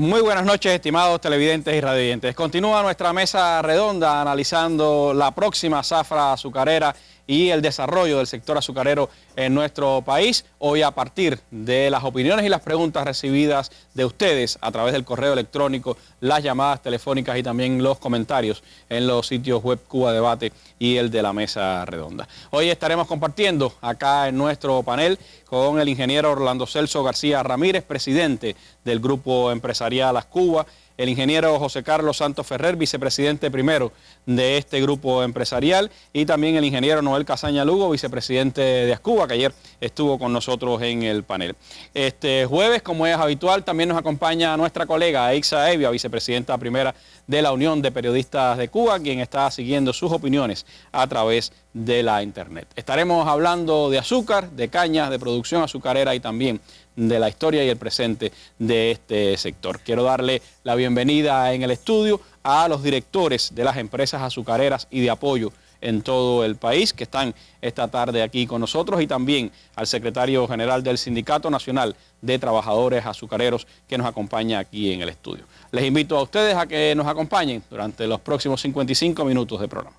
Muy buenas noches, estimados televidentes y radioyentes. Continúa nuestra mesa redonda analizando la próxima zafra azucarera y el desarrollo del sector azucarero en nuestro país. Hoy a partir de las opiniones y las preguntas recibidas de ustedes a través del correo electrónico, las llamadas telefónicas y también los comentarios en los sitios web Cuba Debate y el de la mesa redonda. Hoy estaremos compartiendo acá en nuestro panel con el ingeniero Orlando Celso García Ramírez, presidente del Grupo Empresarial Ascuba, el ingeniero José Carlos Santos Ferrer, vicepresidente primero de este grupo empresarial, y también el ingeniero Noel Casaña Lugo, vicepresidente de Ascuba, que ayer estuvo con nosotros en el panel. Este jueves, como es habitual, también nos acompaña nuestra colega Aixa Evia, vicepresidenta primera de la Unión de Periodistas de Cuba, quien está siguiendo sus opiniones a través de la internet. Estaremos hablando de azúcar, de caña, de producción azucarera y también de la historia y el presente de este sector. Quiero darle la bienvenida en el estudio a los directores de las empresas azucareras y de apoyo en todo el país que están esta tarde aquí con nosotros, y también al secretario general del Sindicato Nacional de Trabajadores Azucareros que nos acompaña aquí en el estudio. Les invito a ustedes a que nos acompañen durante los próximos 55 minutos de programa.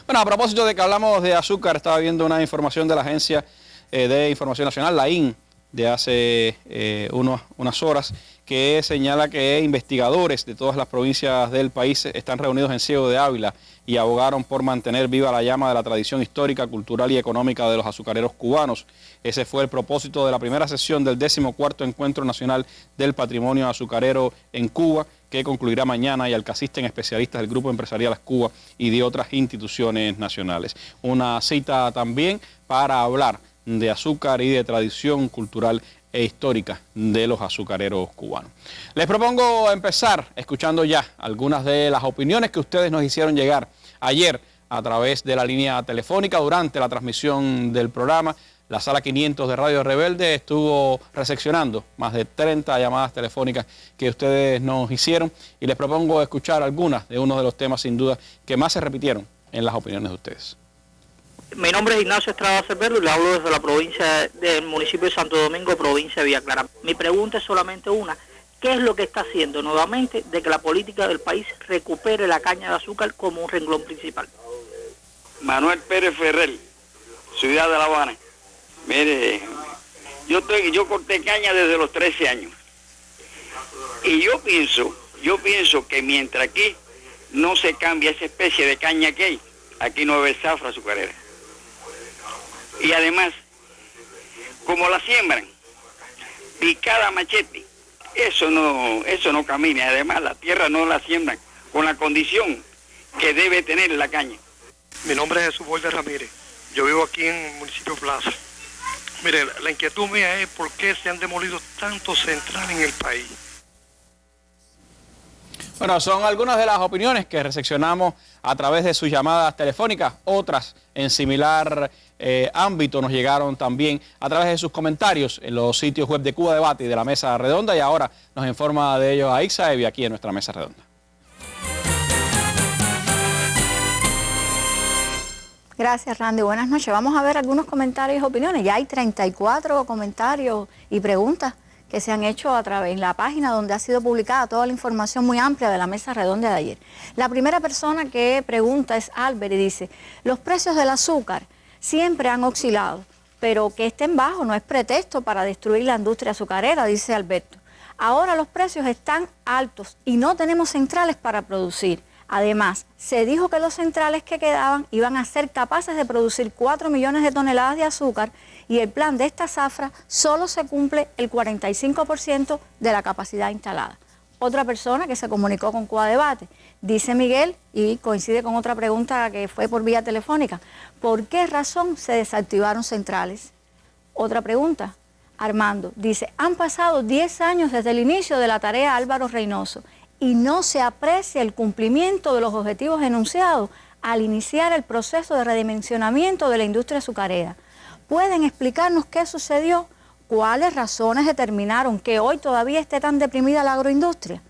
Bueno, a propósito de que hablamos de azúcar, estaba viendo una información de la Agencia de Información Nacional, la AIN, de hace unas horas, que señala que investigadores de todas las provincias del país están reunidos en Ciego de Ávila y abogaron por mantener viva la llama de la tradición histórica, cultural y económica de los azucareros cubanos. Ese fue el propósito de la primera sesión del 14º Encuentro Nacional del Patrimonio Azucarero en Cuba, que concluirá mañana, y al que asisten especialistas del Grupo Empresarial Ascuba y de otras instituciones nacionales. Una cita también para hablar de azúcar y de tradición cultural e histórica de los azucareros cubanos. Les propongo empezar escuchando ya algunas de las opiniones que ustedes nos hicieron llegar ayer a través de la línea telefónica durante la transmisión del programa. La sala 500 de Radio Rebelde estuvo recepcionando más de 30 llamadas telefónicas que ustedes nos hicieron, y les propongo escuchar algunas de uno de los temas sin duda que más se repitieron en las opiniones de ustedes. Mi nombre es Ignacio Estrada Cervero y le hablo desde la provincia del municipio de Santo Domingo, provincia de Villa Clara. Mi pregunta es solamente una: ¿qué es lo que está haciendo nuevamente de que la política del país recupere la caña de azúcar como un renglón principal? Manuel Pérez Ferrer, Ciudad de La Habana. Mire, yo corté caña desde los 13 años. Y yo pienso que mientras aquí no se cambie esa especie de caña que hay, aquí no va a haber zafra azucarera. Y además, como la siembran, picada a machete, eso no camina. Además, la tierra no la siembran con la condición que debe tener la caña. Mi nombre es Jesús Borges Ramírez. Yo vivo aquí en el municipio Plaza. Mire, la inquietud mía es por qué se han demolido tantos centrales en el país. Bueno, son algunas de las opiniones que recepcionamos a través de sus llamadas telefónicas. Otras en similar ámbito nos llegaron también a través de sus comentarios en los sitios web de Cuba Debate y de la Mesa Redonda, y ahora nos informa de ello Aixa Evia aquí en nuestra Mesa Redonda. Gracias, Randy. Buenas noches. Vamos a ver algunos comentarios y opiniones. Ya hay 34 comentarios y preguntas que se han hecho a través de la página donde ha sido publicada toda la información muy amplia de la mesa redonda de ayer. La primera persona que pregunta es Albert y dice: los precios del azúcar siempre han oscilado, pero que estén bajos no es pretexto para destruir la industria azucarera, dice Alberto. Ahora los precios están altos y no tenemos centrales para producir. Además, se dijo que los centrales que quedaban iban a ser capaces de producir 4 millones de toneladas de azúcar, y el plan de esta zafra solo se cumple el 45% de la capacidad instalada. Otra persona que se comunicó con Cuba Debate, dice Miguel, y coincide con otra pregunta que fue por vía telefónica: ¿por qué razón se desactivaron centrales? Otra pregunta, Armando, dice: han pasado 10 años desde el inicio de la tarea Álvaro Reynoso y no se aprecia el cumplimiento de los objetivos enunciados al iniciar el proceso de redimensionamiento de la industria azucarera. ¿Pueden explicarnos qué sucedió? cuáles razones determinaron que hoy todavía esté tan deprimida la agroindustria.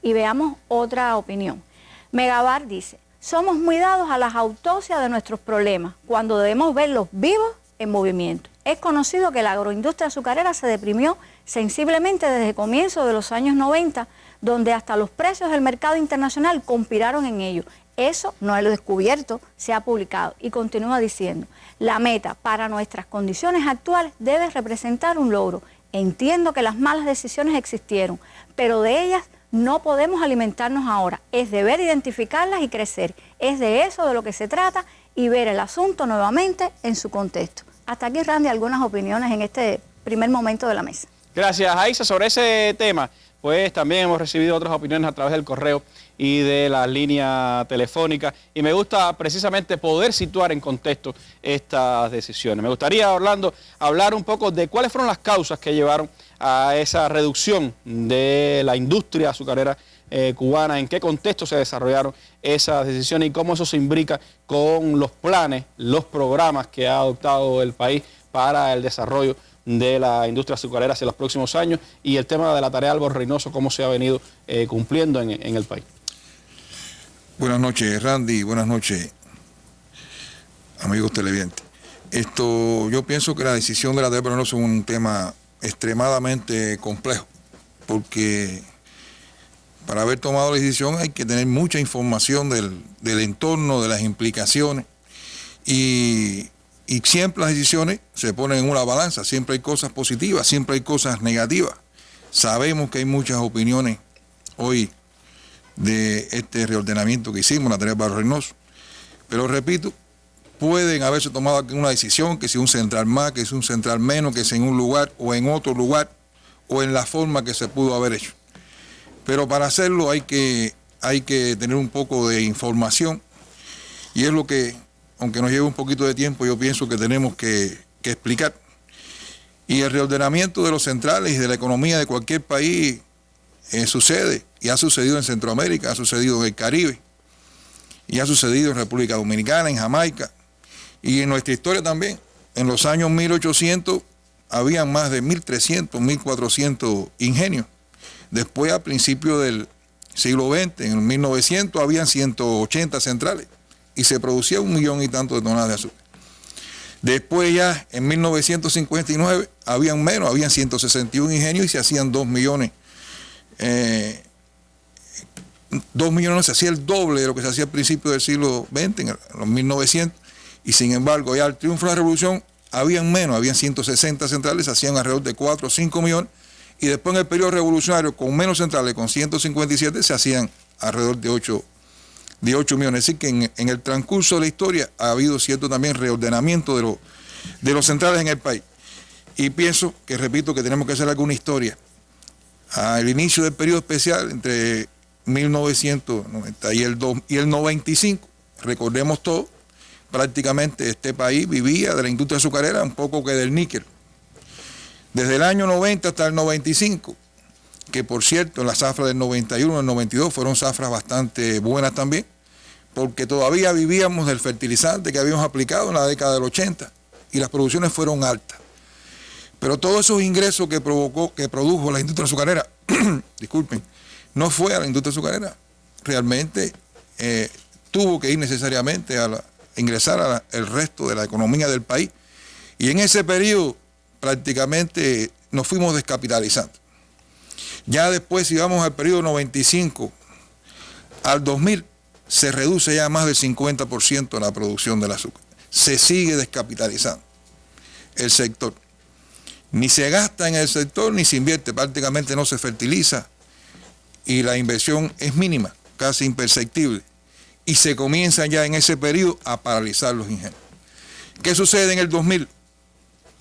Y veamos otra opinión. Megabar dice, somos muy dados a las autopsias de nuestros problemas, cuando debemos verlos vivos en movimiento. Es conocido que la agroindustria azucarera se deprimió sensiblemente desde comienzos de los años 90, donde hasta los precios del mercado internacional conspiraron en ello. Eso no es lo descubierto, se ha publicado. Y continúa diciendo, la meta para nuestras condiciones actuales debe representar un logro. Entiendo que las malas decisiones existieron, pero de ellas no podemos alimentarnos ahora. Es deber identificarlas y crecer. Es de eso de lo que se trata y ver el asunto nuevamente en su contexto. Hasta aquí, Randy, algunas opiniones en este primer momento de la mesa. Gracias, Aiza. Sobre ese tema, pues también hemos recibido otras opiniones a través del correo y de la línea telefónica. Y me gusta precisamente poder situar en contexto estas decisiones. Me gustaría, Orlando, hablar un poco de cuáles fueron las causas que llevaron a esa reducción de la industria azucarera cubana, en qué contexto se desarrollaron esas decisiones y cómo eso se imbrica con los planes, los programas que ha adoptado el país para el desarrollo de la industria azucarera hacia los próximos años y el tema de la tarea Álvaro Reynoso, cómo se ha venido cumpliendo en el país. Buenas noches, Randy, buenas noches, amigos televidentes. Yo pienso que la decisión de la tarea Álvaro Reynoso es un tema extremadamente complejo, porque para haber tomado la decisión hay que tener mucha información del entorno, de las implicaciones, y siempre las decisiones se ponen en una balanza, siempre hay cosas positivas, siempre hay cosas negativas. Sabemos que hay muchas opiniones hoy de este reordenamiento que hicimos, la tarea Álvaro Reynoso, pero repito, pueden haberse tomado una decisión, que si un central más, que si un central menos, que si en un lugar o en otro lugar, o en la forma que se pudo haber hecho. Pero para hacerlo hay que tener un poco de información, y es lo que, aunque nos lleve un poquito de tiempo, yo pienso que tenemos que explicar. Y el reordenamiento de los centrales y de la economía de cualquier país sucede, y ha sucedido en Centroamérica, ha sucedido en el Caribe, y ha sucedido en República Dominicana, en Jamaica, y en nuestra historia también. En los años 1800 habían más de 1.300, 1.400 ingenios. Después, a principios del siglo XX, en 1900, habían 180 centrales y se producía 1 millón y tanto de toneladas de azúcar. Después ya, en 1959, habían menos, habían 161 ingenios y se hacían 2 millones. 2 millones, se hacía el doble de lo que se hacía al principio del siglo XX, en los 1900, y sin embargo, ya al triunfo de la revolución, habían menos, habían 160 centrales, se hacían alrededor de 4 o 5 millones, y después en el periodo revolucionario, con menos centrales, con 157, se hacían alrededor de 8 millones. Es decir, que en el transcurso de la historia ha habido cierto también reordenamiento de los centrales en el país. Y pienso que, repito, que tenemos que hacer alguna historia. Al inicio del periodo especial, entre 1990 y el 95, recordemos todo, prácticamente este país vivía de la industria azucarera, un poco que del níquel. Desde el año 90 hasta el 95, que por cierto, las zafras del 91 y del 92 fueron zafras bastante buenas también, porque todavía vivíamos del fertilizante que habíamos aplicado en la década del 80 y las producciones fueron altas. Pero todos esos ingresos que produjo la industria azucarera, disculpen, no fue a la industria azucarera. Realmente tuvo que ir necesariamente a ingresar al resto de la economía del país. Y en ese periodo prácticamente nos fuimos descapitalizando. Ya después, si vamos al periodo 95 al 2000, se reduce ya más del 50% la producción del azúcar. Se sigue descapitalizando el sector. Ni se gasta en el sector, ni se invierte, prácticamente no se fertiliza y la inversión es mínima, casi imperceptible. Y se comienzan ya en ese periodo a paralizar los ingenios. ¿Qué sucede en el 2000,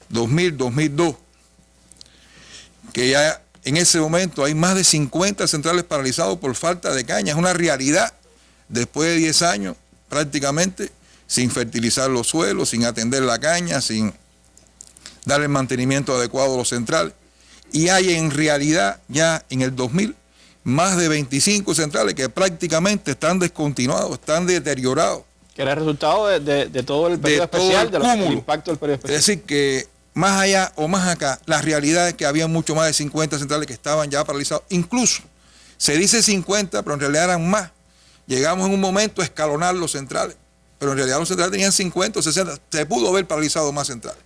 2002? Que ya en ese momento hay más de 50 centrales paralizadas por falta de caña. Es una realidad. Después de 10 años, prácticamente, sin fertilizar los suelos, sin atender la caña, sin dar el mantenimiento adecuado a los centrales. Y hay en realidad ya en el 2000 más de 25 centrales que prácticamente están descontinuados, están deteriorados. Que era el resultado de todo el periodo especial, del impacto del periodo especial. Es decir, que más allá o más acá, la realidad es que había mucho más de 50 centrales que estaban ya paralizados. Incluso se dice 50, pero en realidad eran más. Llegamos en un momento a escalonar los centrales, pero en realidad los centrales tenían 50 o 60. Se pudo haber paralizado más centrales.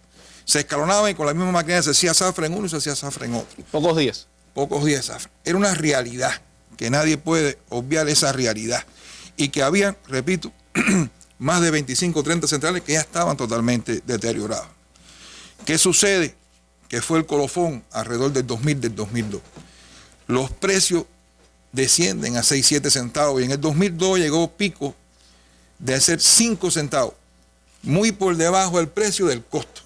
Se escalonaban y con la misma máquina se hacía zafra en uno y se hacía zafra en otro. Pocos días. Pocos días de zafra. Era una realidad, que nadie puede obviar esa realidad. Y que había, repito, más de 25 o 30 centrales que ya estaban totalmente deterioradas. ¿Qué sucede? Que fue el colofón alrededor del 2000, del 2002. Los precios descienden a 6, 7 centavos y en el 2002 llegó pico de ser 5 centavos, muy por debajo del precio del costo.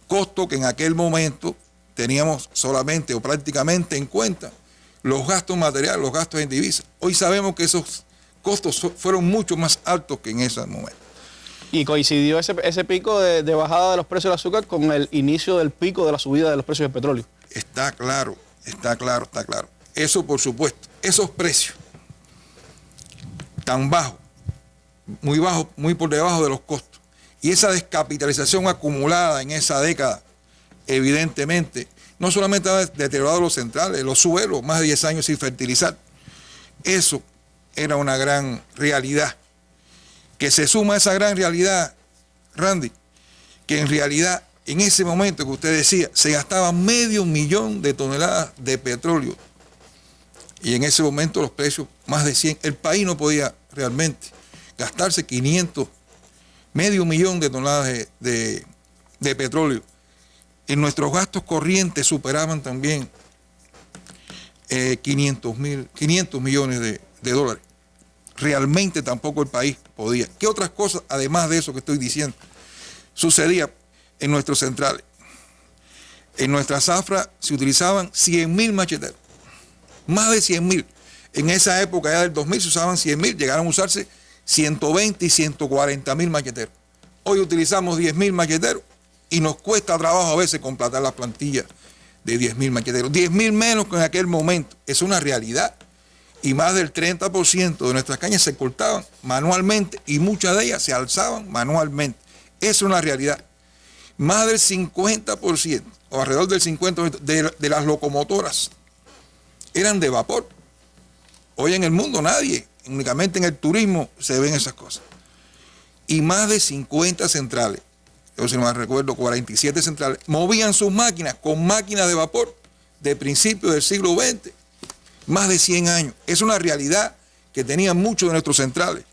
Costo que en aquel momento teníamos solamente o prácticamente en cuenta los gastos materiales, los gastos en divisas. Hoy sabemos que esos costos fueron mucho más altos que en ese momento. Y coincidió ese pico de bajada de los precios del azúcar con el inicio del pico de la subida de los precios del petróleo. Está claro, está claro, está claro. Eso por supuesto, esos precios tan bajos, muy por debajo de los costos, y esa descapitalización acumulada en esa década, evidentemente, no solamente ha deteriorado los centrales, los suelos, más de 10 años sin fertilizar. Eso era una gran realidad. Que se suma a esa gran realidad, Randy, que en realidad en ese momento que usted decía, se gastaba 500.000 de toneladas de petróleo. Y en ese momento los precios más de 100. El país no podía realmente gastarse 500.000 de toneladas de petróleo. En nuestros gastos corrientes superaban también 500 millones de dólares. Realmente tampoco el país podía. ¿Qué otras cosas, además de eso que estoy diciendo, sucedía en nuestros centrales? En nuestra zafra se utilizaban 100.000 macheteros, más de 100.000. En esa época, ya del 2000, se usaban 100.000, llegaron a usarse 120 y 140.000 macheteros. Hoy utilizamos 10.000 macheteros y nos cuesta trabajo a veces completar las plantillas de 10.000 macheteros. 10.000 menos que en aquel momento. Es una realidad. Y más del 30% de nuestras cañas se cortaban manualmente y muchas de ellas se alzaban manualmente. Es una realidad. Más del 50% o alrededor del 50% de las locomotoras eran de vapor. Hoy en el mundo nadie, únicamente en el turismo se ven esas cosas. Y más de 50 centrales, yo si no me recuerdo, 47 centrales, movían sus máquinas con máquinas de vapor de principios del siglo XX. Más de 100 años. Es una realidad que tenían muchos de nuestros centrales.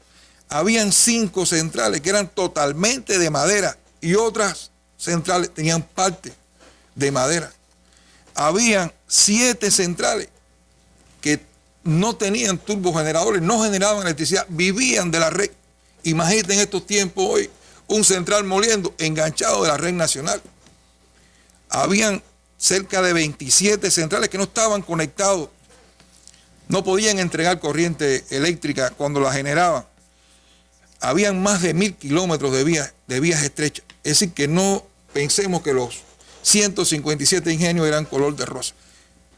Habían 5 centrales que eran totalmente de madera y otras centrales tenían parte de madera. Habían 7 centrales que no tenían turbogeneradores, no generaban electricidad, vivían de la red. Imagínate en estos tiempos hoy un central moliendo enganchado de la red nacional. Habían cerca de 27 centrales que no estaban conectados. No podían entregar corriente eléctrica cuando la generaban. Habían más de 1.000 kilómetros de vías estrechas. Es decir, que no pensemos que los 157 ingenios eran color de rosa.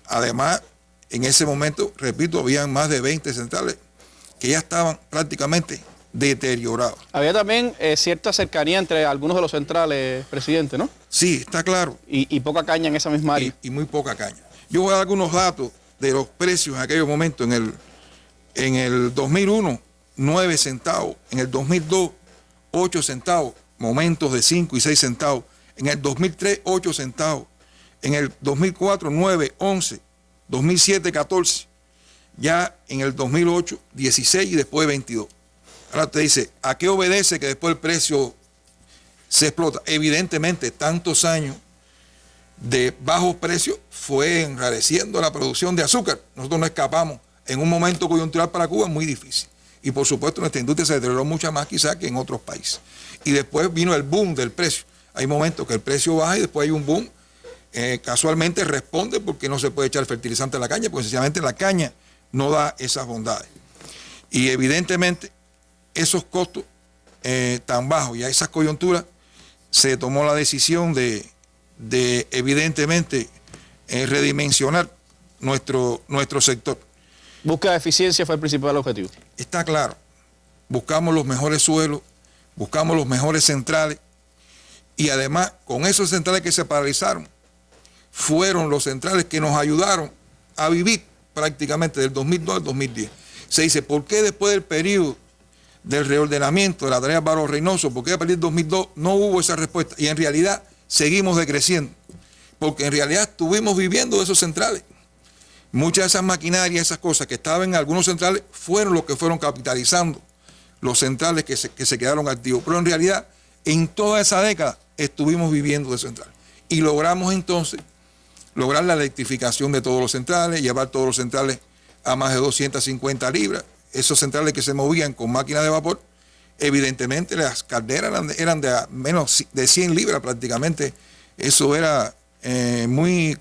Además, en ese momento, repito, habían más de 20 centrales que ya estaban prácticamente deteriorados. Había también cierta cercanía entre algunos de los centrales, presidente, ¿no? Sí, está claro. Y poca caña en esa misma área. Y muy poca caña. Yo voy a dar algunos datos de los precios en aquellos momentos. En el 2001, 9 centavos. En el 2002, 8 centavos. Momentos de 5 y 6 centavos. En el 2003, 8 centavos. En el 2004, 9, 11. 2007, 14. Ya en el 2008, 16 y después 22. Ahora usted dice, ¿a qué obedece que después el precio se explota? Evidentemente, tantos años de bajos precios fue enrareciendo la producción de azúcar. Nosotros no escapamos. En un momento coyuntural para Cuba es muy difícil. Y por supuesto nuestra industria se deterioró mucho más quizás que en otros países. Y después vino el boom del precio. Hay momentos que el precio baja y después hay un boom. Casualmente responde porque no se puede echar fertilizante a la caña, porque sencillamente la caña no da esas bondades. Y evidentemente esos costos tan bajos y a esas coyunturas se tomó la decisión de evidentemente redimensionar nuestro sector. Búsqueda de eficiencia fue el principal objetivo. Está claro. Buscamos los mejores suelos, buscamos los mejores centrales Y además, con esos centrales que se paralizaron, fueron los centrales que nos ayudaron a vivir prácticamente del 2002 al 2010. Se dice, ¿por qué después del periodo del reordenamiento de la tarea Barros Reynoso, por qué a partir del 2002 no hubo esa respuesta? Y en realidad seguimos decreciendo, porque en realidad estuvimos viviendo de esos centrales. Muchas de esas maquinarias, esas cosas que estaban en algunos centrales, fueron los que fueron capitalizando los centrales que se quedaron activos. Pero en realidad, en toda esa década, estuvimos viviendo de centrales. Y logramos entonces lograr la electrificación de todos los centrales, llevar todos los centrales a más de 250 libras. Esos centrales que se movían con máquinas de vapor, evidentemente las calderas eran de menos de 100 libras prácticamente. Eso era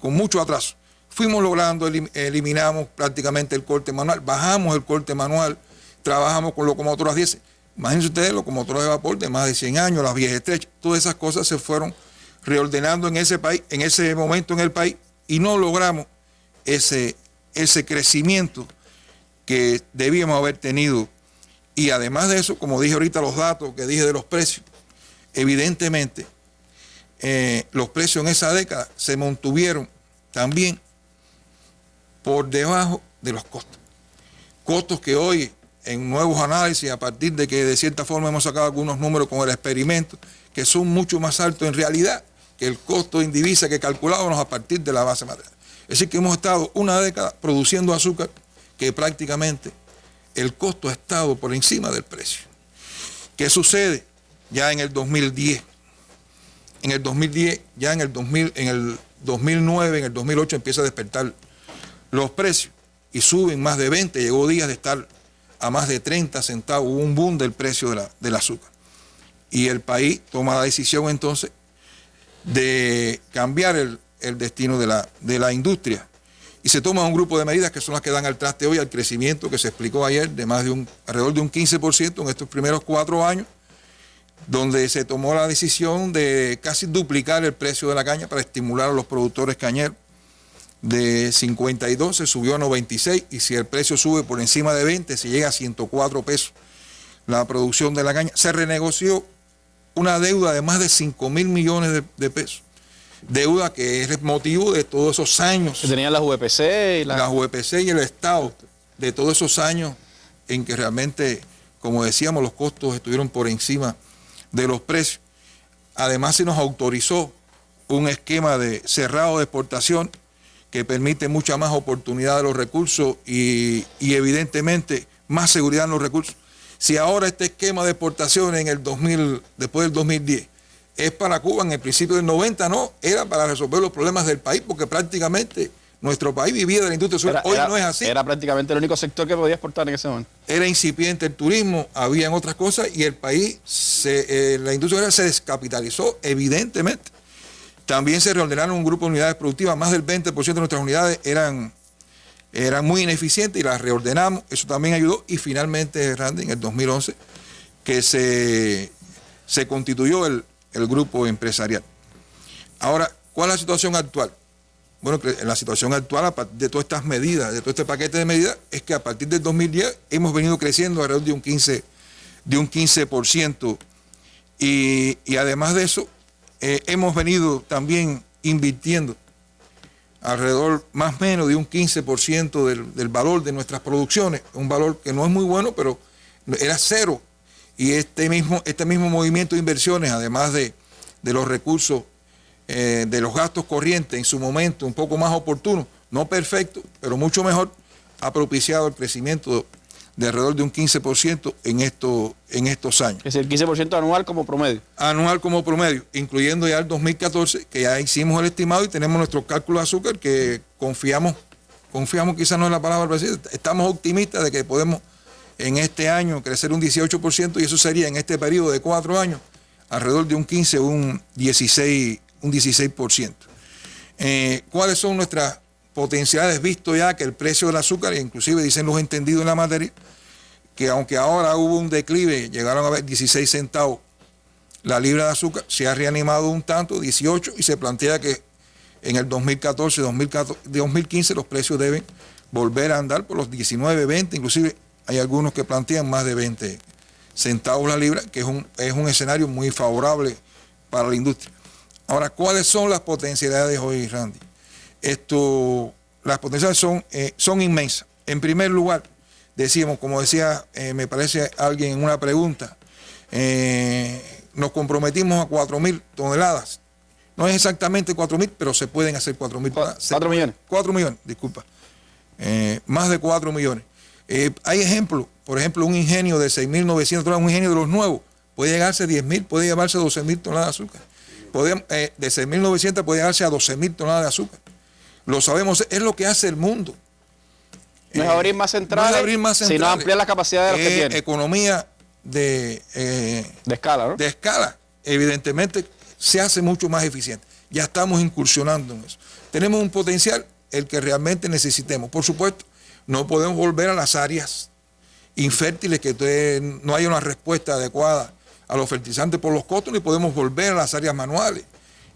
con mucho atraso. Fuimos logrando, eliminamos prácticamente el corte manual, bajamos el corte manual, trabajamos con locomotoras 10. Imagínense ustedes, locomotoras de vapor de más de 100 años, las vías estrechas, todas esas cosas se fueron reordenando en ese país, en ese momento en el país, y no logramos ese crecimiento que debíamos haber tenido. Y además de eso, como dije ahorita, los datos que dije de los precios, evidentemente los precios en esa década se mantuvieron también por debajo de los costos. Costos que hoy, en nuevos análisis, a partir de que de cierta forma hemos sacado algunos números con el experimento, que son mucho más altos en realidad que el costo en divisa que calculábamos a partir de la base material. Es decir, que hemos estado una década produciendo azúcar que prácticamente el costo ha estado por encima del precio. ¿Qué sucede? Ya en el 2010, ya en el 2009, en el 2008 empieza a despertar los precios y suben más de 20, llegó días de estar a más de 30 centavos, hubo un boom del precio del azúcar. Y el país toma la decisión entonces de cambiar el destino de la industria. Y se toma un grupo de medidas que son las que dan al traste hoy al crecimiento que se explicó ayer de más de alrededor de un 15% en estos primeros 4 años, donde se tomó la decisión de casi duplicar el precio de la caña para estimular a los productores cañeros. De 52 se subió a 96 y si el precio sube por encima de 20 se llega a 104 pesos la producción de la caña. Se renegoció una deuda de más de 5.000 millones de pesos. Deuda que es el motivo de todos esos años. Que tenían las VPC y las VPC y el Estado, de todos esos años en que realmente, como decíamos, los costos estuvieron por encima de los precios. Además se nos autorizó un esquema de cerrado de exportación que permite mucha más oportunidad de los recursos y evidentemente más seguridad en los recursos. Si ahora este esquema de exportación después del 2010 es para Cuba, en el principio del 90 no, era para resolver los problemas del país, porque prácticamente nuestro país vivía de la industria azúcar. Hoy no es así. Era prácticamente el único sector que podía exportar en ese momento. Era incipiente el turismo, habían otras cosas y el país, la industria se descapitalizó evidentemente. También se reordenaron un grupo de unidades productivas, más del 20% de nuestras unidades eran muy ineficientes y las reordenamos, eso también ayudó. Y finalmente, Randy, en el 2011, que se constituyó el grupo empresarial. Ahora, ¿cuál es la situación actual? Bueno, la situación actual, a partir de todas estas medidas, de todo este paquete de medidas, es que a partir del 2010 hemos venido creciendo alrededor de un 15%. Y además de eso, hemos venido también invirtiendo alrededor más o menos de un 15% del valor de nuestras producciones, un valor que no es muy bueno, pero era cero. Y este mismo movimiento de inversiones, además de los recursos, de los gastos corrientes en su momento un poco más oportuno, no perfecto, pero mucho mejor, ha propiciado el crecimiento de alrededor de un 15% en estos años. Es el 15% anual como promedio. Anual como promedio, incluyendo ya el 2014, que ya hicimos el estimado y tenemos nuestro cálculo de azúcar que confiamos quizás no es la palabra precisa, estamos optimistas de que podemos en este año crecer un 18% y eso sería en este periodo de 4 años alrededor de un 15 o un 16%. ¿Cuáles son nuestras potencialidades, visto ya que el precio del azúcar, inclusive dicen los entendidos en la materia, que aunque ahora hubo un declive, llegaron a ver 16 centavos la libra de azúcar, se ha reanimado un tanto, 18, y se plantea que en el 2014, 2015 los precios deben volver a andar por los 19, 20, inclusive hay algunos que plantean más de 20 centavos la libra, que es un escenario muy favorable para la industria. Ahora, ¿cuáles son las potencialidades hoy, Randy? Las potencialidades son inmensas. En primer lugar, decíamos, como decía, me parece alguien en una pregunta, nos comprometimos a 4.000 toneladas. No es exactamente 4.000, pero se pueden hacer 4.000 toneladas. 4 millones. 4 millones, disculpa. Más de 4 millones. Hay ejemplos, por ejemplo, un ingenio de 6.900 toneladas, un ingenio de los nuevos, puede llegarse a 10.000, puede llevarse a 12.000 toneladas de azúcar. De 6.900 puede llegarse a 12.000 toneladas de azúcar. Lo sabemos, es lo que hace el mundo. No es abrir más centrales, sino ampliar la capacidad de los que tiene. Economía de escala, ¿no? De escala, evidentemente se hace mucho más eficiente. Ya estamos incursionando en eso. Tenemos un potencial, el que realmente necesitemos. Por supuesto, no podemos volver a las áreas infértiles, que no hay una respuesta adecuada a los fertilizantes por los costos, ni podemos volver a las áreas manuales,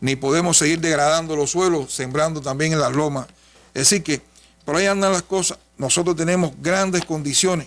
ni podemos seguir degradando los suelos, sembrando también en las lomas. Es decir que por ahí andan las cosas. Nosotros tenemos grandes condiciones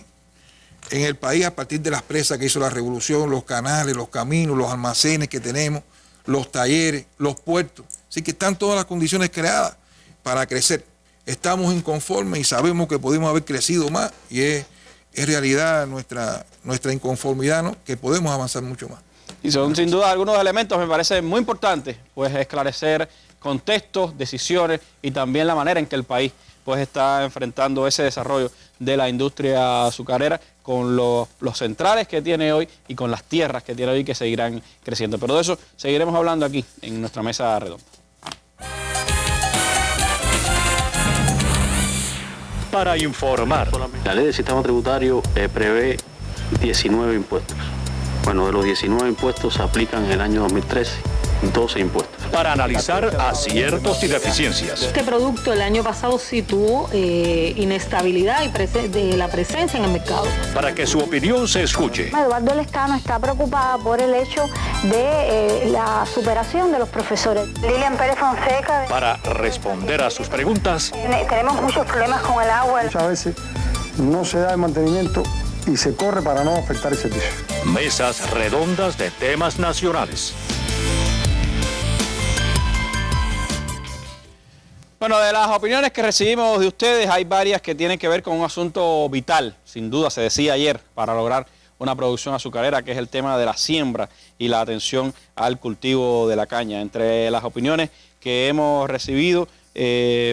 en el país a partir de las presas que hizo la revolución, los canales, los caminos, los almacenes que tenemos, los talleres, los puertos. Así que están todas las condiciones creadas para crecer. Estamos inconformes y sabemos que podemos haber crecido más, y es realidad nuestra inconformidad, ¿no? Que podemos avanzar mucho más. Y son sin duda algunos elementos, me parece muy importantes, pues esclarecer contextos, decisiones y también la manera en que el país pues está enfrentando ese desarrollo de la industria azucarera con los centrales que tiene hoy y con las tierras que tiene hoy, que seguirán creciendo. Pero de eso seguiremos hablando aquí en nuestra mesa redonda. Para informar. La ley del sistema tributario prevé 19 impuestos. Bueno, de los 19 impuestos se aplican en el año 2013 12 impuestos. Para analizar aciertos y deficiencias. Este producto el año pasado sí tuvo inestabilidad de la presencia en el mercado. Para que su opinión se escuche. Eduardo Lescano está preocupada por el hecho de la superación de los profesores. Lilian Pérez Fonseca. Para responder a sus preguntas. Tenemos muchos problemas con el agua. Muchas veces no se da el mantenimiento y se corre para no afectar el servicio. Mesas redondas de temas nacionales. Bueno, de las opiniones que recibimos de ustedes, hay varias que tienen que ver con un asunto vital, sin duda, se decía ayer, para lograr una producción azucarera, que es el tema de la siembra y la atención al cultivo de la caña. Entre las opiniones que hemos recibido,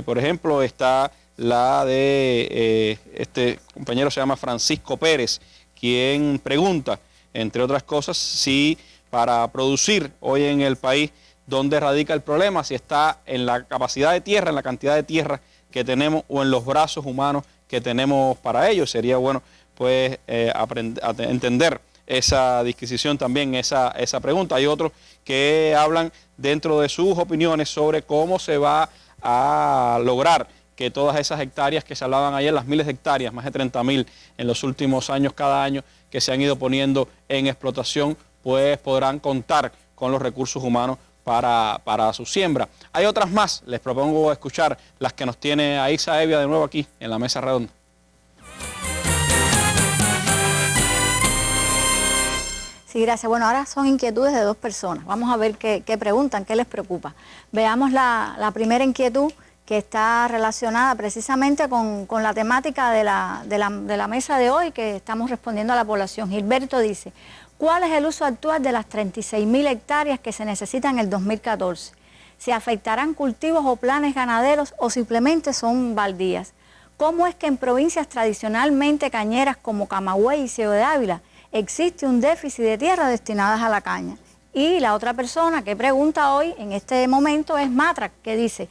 por ejemplo, está la de este compañero, se llama Francisco Pérez, quien pregunta, entre otras cosas, si para producir hoy en el país, dónde radica el problema, si está en la capacidad de tierra, en la cantidad de tierra que tenemos o en los brazos humanos que tenemos para ello. Sería bueno pues entender esa disquisición también, esa pregunta. Hay otros que hablan dentro de sus opiniones sobre cómo se va a lograr que todas esas hectáreas que se hablaban ayer, las miles de hectáreas, más de 30.000 en los últimos años, cada año, que se han ido poniendo en explotación, pues podrán contar con los recursos humanos para su siembra. Hay otras más, les propongo escuchar las que nos tiene Aixa Evia de nuevo aquí en la mesa redonda. Sí, gracias. Bueno, ahora son inquietudes de dos personas. Vamos a ver qué preguntan, qué les preocupa. Veamos la primera inquietud, que está relacionada precisamente con la temática de la mesa de hoy, que estamos respondiendo a la población. Gilberto dice: ¿cuál es el uso actual de las 36.000 hectáreas que se necesitan en el 2014? ¿Se afectarán cultivos o planes ganaderos o simplemente son baldías? ¿Cómo es que en provincias tradicionalmente cañeras como Camagüey y Ciego de Ávila existe un déficit de tierra destinadas a la caña? Y la otra persona que pregunta hoy en este momento es Matra, que dice: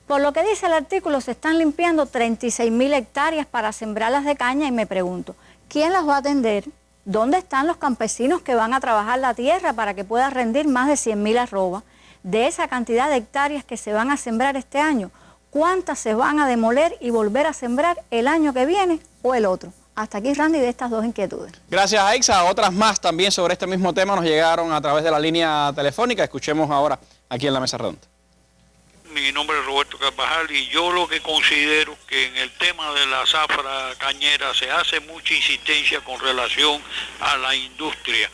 por lo que dice el artículo, se están limpiando 36.000 hectáreas para sembrarlas de caña, y me pregunto, ¿quién las va a atender? ¿Dónde están los campesinos que van a trabajar la tierra para que pueda rendir más de 100.000 arrobas? De esa cantidad de hectáreas que se van a sembrar este año, ¿cuántas se van a demoler y volver a sembrar el año que viene o el otro? Hasta aquí, Randy, de estas dos inquietudes. Gracias, Aixa. Otras más también sobre este mismo tema nos llegaron a través de la línea telefónica. Escuchemos ahora aquí en la mesa redonda. Mi nombre es Roberto Carvajal y yo lo que considero que en el tema de la zafra cañera se hace mucha insistencia con relación a la industria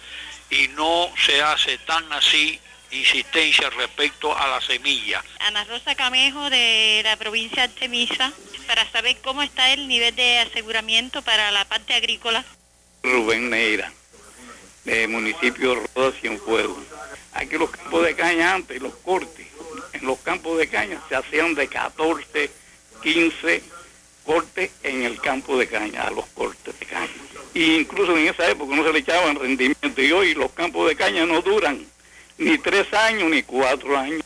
y no se hace tan así insistencia respecto a la semilla. Ana Rosa Camejo de la provincia de Artemisa, para saber cómo está el nivel de aseguramiento para la parte agrícola. Rubén Neira, del municipio de Roda Cienfuegos. Aquí los campos de caña antes, los cortes, en los campos de caña se hacían de 14, 15 cortes en el campo de caña, a los cortes de caña. E incluso en esa época no se le echaban rendimiento, y hoy los campos de caña no duran ni 3 años ni 4 años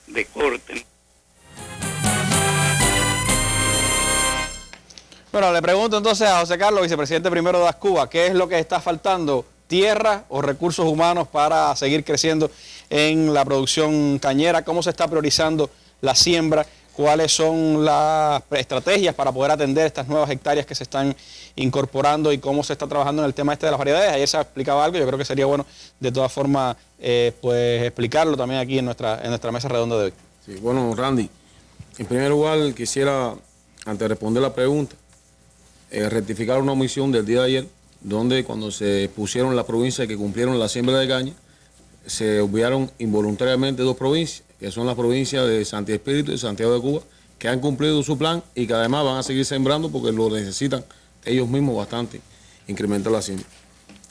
de corte. Bueno, le pregunto entonces a José Carlos, vicepresidente primero de Ascuba, ¿qué es lo que está faltando? ¿Tierra o recursos humanos para seguir creciendo en la producción cañera? ¿Cómo se está priorizando la siembra? ¿Cuáles son las estrategias para poder atender estas nuevas hectáreas que se están incorporando y cómo se está trabajando en el tema de las variedades? Ayer se explicaba algo, yo creo que sería bueno de todas formas pues explicarlo también aquí en nuestra mesa redonda de hoy. Sí, bueno, Randy, en primer lugar quisiera, antes de responder la pregunta, rectificar una omisión del día de ayer, donde cuando se pusieron las provincias que cumplieron la siembra de caña, se obviaron involuntariamente 2 provincias, que son las provincias de Santi Espíritu y Santiago de Cuba, que han cumplido su plan y que además van a seguir sembrando porque lo necesitan ellos mismos bastante, incrementar la siembra.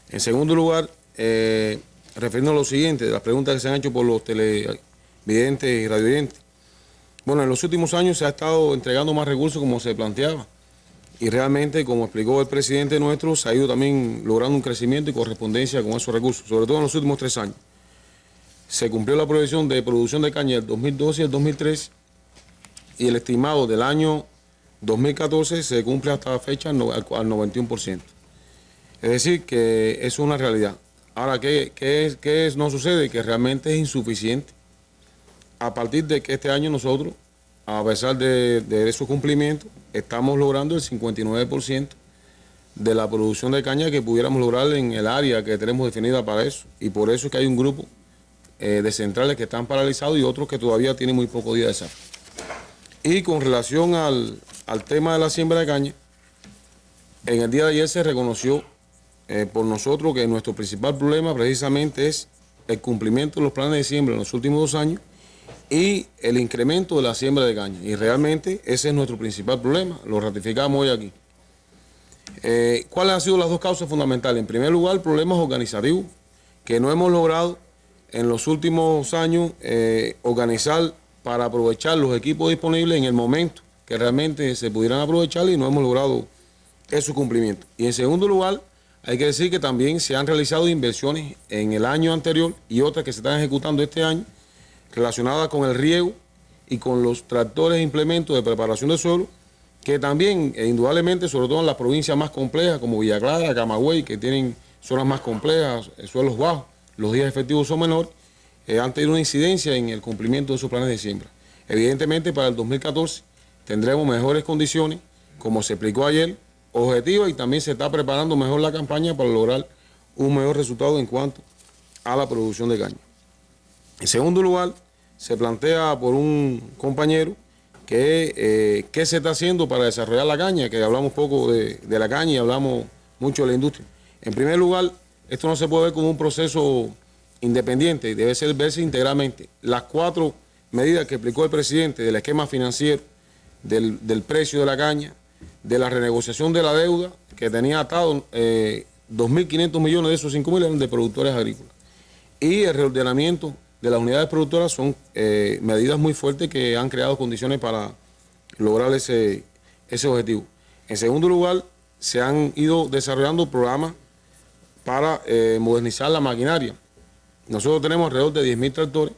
En segundo lugar, refiriendo a lo siguiente, de las preguntas que se han hecho por los televidentes y radiovidentes. Bueno, en los últimos años se ha estado entregando más recursos como se planteaba. Y realmente, como explicó el presidente nuestro, se ha ido también logrando un crecimiento y correspondencia con esos recursos, sobre todo en los últimos 3 años. Se cumplió la proyección de producción de caña del 2012 y el 2013, y el estimado del año 2014 se cumple hasta la fecha al 91%. Es decir, que es una realidad. Ahora, ¿qué no sucede? Que realmente es insuficiente. A partir de que este año nosotros, a pesar de esos cumplimientos, estamos logrando el 59% de la producción de caña que pudiéramos lograr en el área que tenemos definida para eso. Y por eso es que hay un grupo de centrales que están paralizados y otros que todavía tienen muy poco día de zafra. Y con relación al tema de la siembra de caña, en el día de ayer se reconoció por nosotros que nuestro principal problema precisamente es el cumplimiento de los planes de siembra en los últimos 2 años y el incremento de la siembra de caña. Y realmente ese es nuestro principal problema, lo ratificamos hoy aquí. ¿Cuáles han sido las 2 causas fundamentales? En primer lugar, problemas organizativos, que no hemos logrado en los últimos años organizar para aprovechar los equipos disponibles en el momento que realmente se pudieran aprovechar, y no hemos logrado esos cumplimientos. Y en segundo lugar, hay que decir que también se han realizado inversiones en el año anterior y otras que se están ejecutando este año, relacionadas con el riego y con los tractores e implementos de preparación de suelo, que también, indudablemente, sobre todo en las provincias más complejas como Villa Clara, Camagüey, que tienen zonas más complejas, suelos bajos, los días efectivos son menores, han tenido una incidencia en el cumplimiento de esos planes de siembra. Evidentemente, para el 2014 tendremos mejores condiciones, como se explicó ayer, objetivas, y también se está preparando mejor la campaña para lograr un mejor resultado en cuanto a la producción de caña. En segundo lugar, se plantea por un compañero que qué se está haciendo para desarrollar la caña, que hablamos poco de la caña y hablamos mucho de la industria. En primer lugar, esto no se puede ver como un proceso independiente, debe verse integralmente. Las 4 medidas que explicó el presidente del esquema financiero, del precio de la caña, de la renegociación de la deuda, que tenía atado 2.500 millones de esos 5.000 eran de productores agrícolas, y el reordenamiento de las unidades productoras, son medidas muy fuertes que han creado condiciones para lograr ese objetivo. En segundo lugar, se han ido desarrollando programas para modernizar la maquinaria. Nosotros tenemos alrededor de 10.000 tractores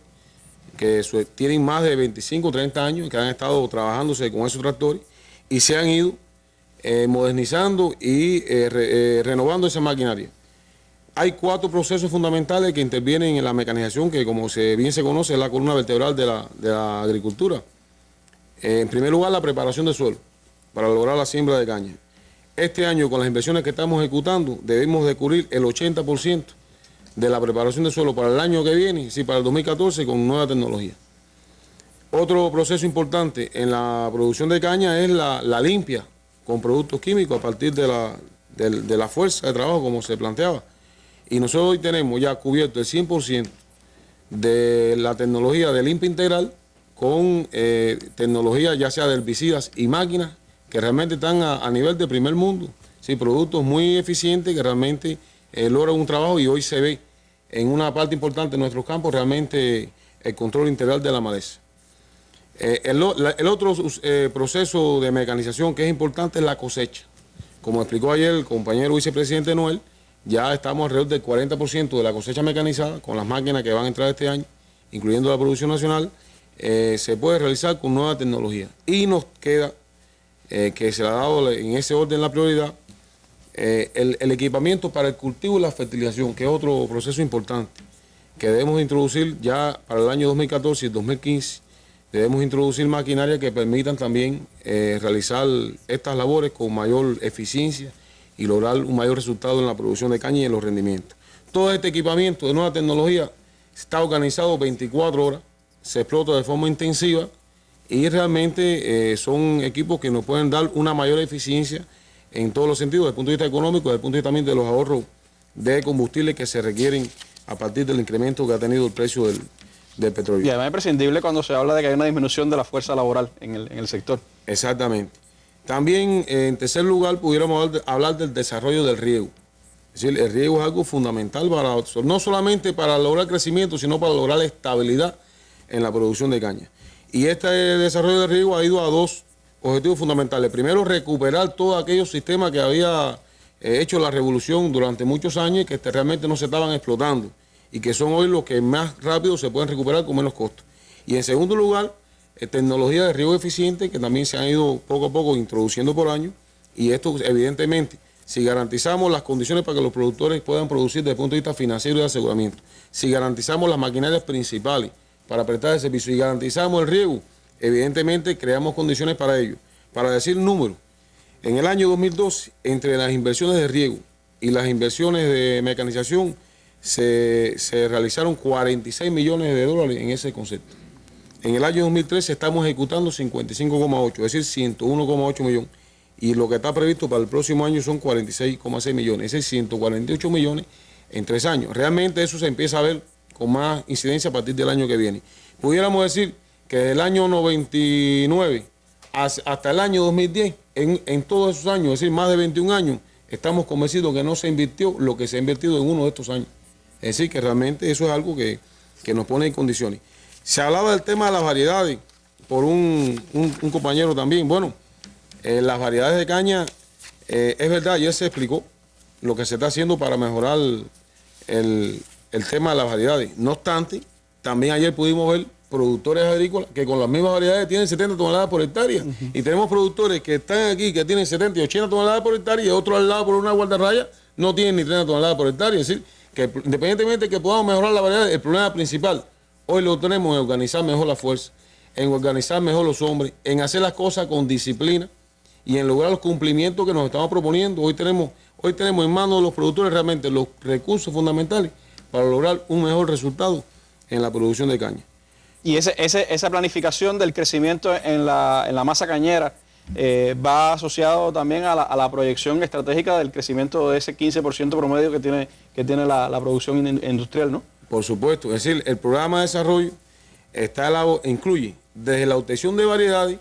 que tienen más de 25 o 30 años y que han estado trabajándose con esos tractores y se han ido modernizando y renovando esa maquinaria. Hay 4 procesos fundamentales que intervienen en la mecanización, que como bien se conoce es la columna vertebral de la agricultura. En primer lugar, la preparación del suelo para lograr la siembra de caña. Este año, con las inversiones que estamos ejecutando, debemos de cubrir el 80% de la preparación del suelo para el año que viene, sí, para el 2014, con nueva tecnología. Otro proceso importante en la producción de caña es la limpia con productos químicos a partir de la fuerza de trabajo, como se planteaba. Y nosotros hoy tenemos ya cubierto el 100% de la tecnología del INPE integral con tecnología ya sea de herbicidas y máquinas que realmente están a nivel de primer mundo. Sí, productos muy eficientes que realmente logran un trabajo, y hoy se ve en una parte importante de nuestros campos realmente el control integral de la maleza. El otro proceso de mecanización que es importante es la cosecha. Como explicó ayer el compañero vicepresidente Noel, ya estamos alrededor del 40% de la cosecha mecanizada con las máquinas que van a entrar este año, incluyendo la producción nacional, se puede realizar con nueva tecnología. Y nos queda, que se le ha dado en ese orden la prioridad, el equipamiento para el cultivo y la fertilización, que es otro proceso importante, que debemos introducir ya para el año 2014 y 2015. Debemos introducir maquinaria que permitan también realizar estas labores con mayor eficiencia y lograr un mayor resultado en la producción de caña y en los rendimientos. Todo este equipamiento de nueva tecnología está organizado 24 horas, se explota de forma intensiva y realmente son equipos que nos pueden dar una mayor eficiencia en todos los sentidos, desde el punto de vista económico, desde el punto de vista también de los ahorros de combustible que se requieren a partir del incremento que ha tenido el precio del petróleo. Y además es imprescindible cuando se habla de que hay una disminución de la fuerza laboral en el sector. Exactamente. También, en tercer lugar, pudiéramos hablar del desarrollo del riego. Es decir, el riego es algo fundamental no solamente para lograr crecimiento, sino para lograr estabilidad en la producción de caña. Y este desarrollo del riego ha ido a dos objetivos fundamentales. Primero, recuperar todos aquellos sistemas que había hecho la revolución durante muchos años y que realmente no se estaban explotando, y que son hoy los que más rápido se pueden recuperar con menos costos. Y en segundo lugar, tecnología de riego eficiente que también se han ido poco a poco introduciendo por año, y esto evidentemente, si garantizamos las condiciones para que los productores puedan producir desde el punto de vista financiero y de aseguramiento, si garantizamos las maquinarias principales para prestar el servicio y garantizamos el riego, evidentemente creamos condiciones para ello. Para decir números, en el año 2012, entre las inversiones de riego y las inversiones de mecanización, se realizaron 46 millones de dólares en ese concepto. En el año 2013 estamos ejecutando 55,8, es decir, 101,8 millones. Y lo que está previsto para el próximo año son 46,6 millones, es decir, 148 millones en 3 años. Realmente eso se empieza a ver con más incidencia a partir del año que viene. Pudiéramos decir que desde el año 99 hasta el año 2010, en todos esos años, es decir, más de 21 años, estamos convencidos que no se invirtió lo que se ha invertido en uno de estos años. Es decir, que realmente eso es algo que nos pone en condiciones. Se hablaba del tema de las variedades por un compañero también. Bueno, las variedades de caña, es verdad, ayer se explicó lo que se está haciendo para mejorar el tema de las variedades. No obstante, también ayer pudimos ver productores agrícolas que con las mismas variedades tienen 70 toneladas por hectárea. Y tenemos productores que están aquí que tienen 70 y 80 toneladas por hectárea, y otros al lado por una guardarraya no tienen ni 30 toneladas por hectárea. Es decir, que independientemente de que podamos mejorar la variedad, el problema principal hoy lo tenemos en organizar mejor la fuerza, en organizar mejor los hombres, en hacer las cosas con disciplina y en lograr los cumplimientos que nos estamos proponiendo. Hoy tenemos en manos de los productores realmente los recursos fundamentales para lograr un mejor resultado en la producción de caña. Y esa planificación del crecimiento en la masa cañera va asociado también a la proyección estratégica del crecimiento de ese 15% promedio que tiene la producción industrial, ¿no? Por supuesto, es decir, el programa de desarrollo incluye desde la obtención de variedades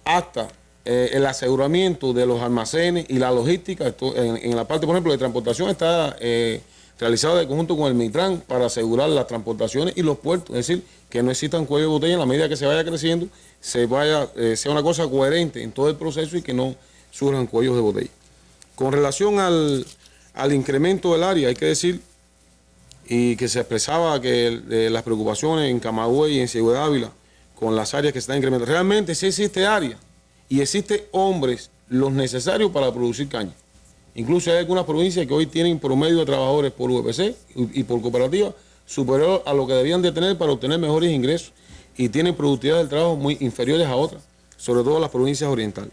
hasta el aseguramiento de los almacenes y la logística. En la parte, por ejemplo, de transportación está realizado de conjunto con el Mitran para asegurar las transportaciones y los puertos, es decir, que no existan cuellos de botella en la medida que se vaya creciendo, sea una cosa coherente en todo el proceso y que no surjan cuellos de botella. Con relación al incremento del área, hay que decir, y que se expresaba que las preocupaciones en Camagüey y en Ciudad Ávila con las áreas que se están incrementando, realmente sí existe área y existe hombres los necesarios para producir caña. Incluso hay algunas provincias que hoy tienen promedio de trabajadores por UPC y por cooperativa superior a lo que debían de tener para obtener mejores ingresos, y tienen productividad del trabajo muy inferiores a otras, sobre todo las provincias orientales.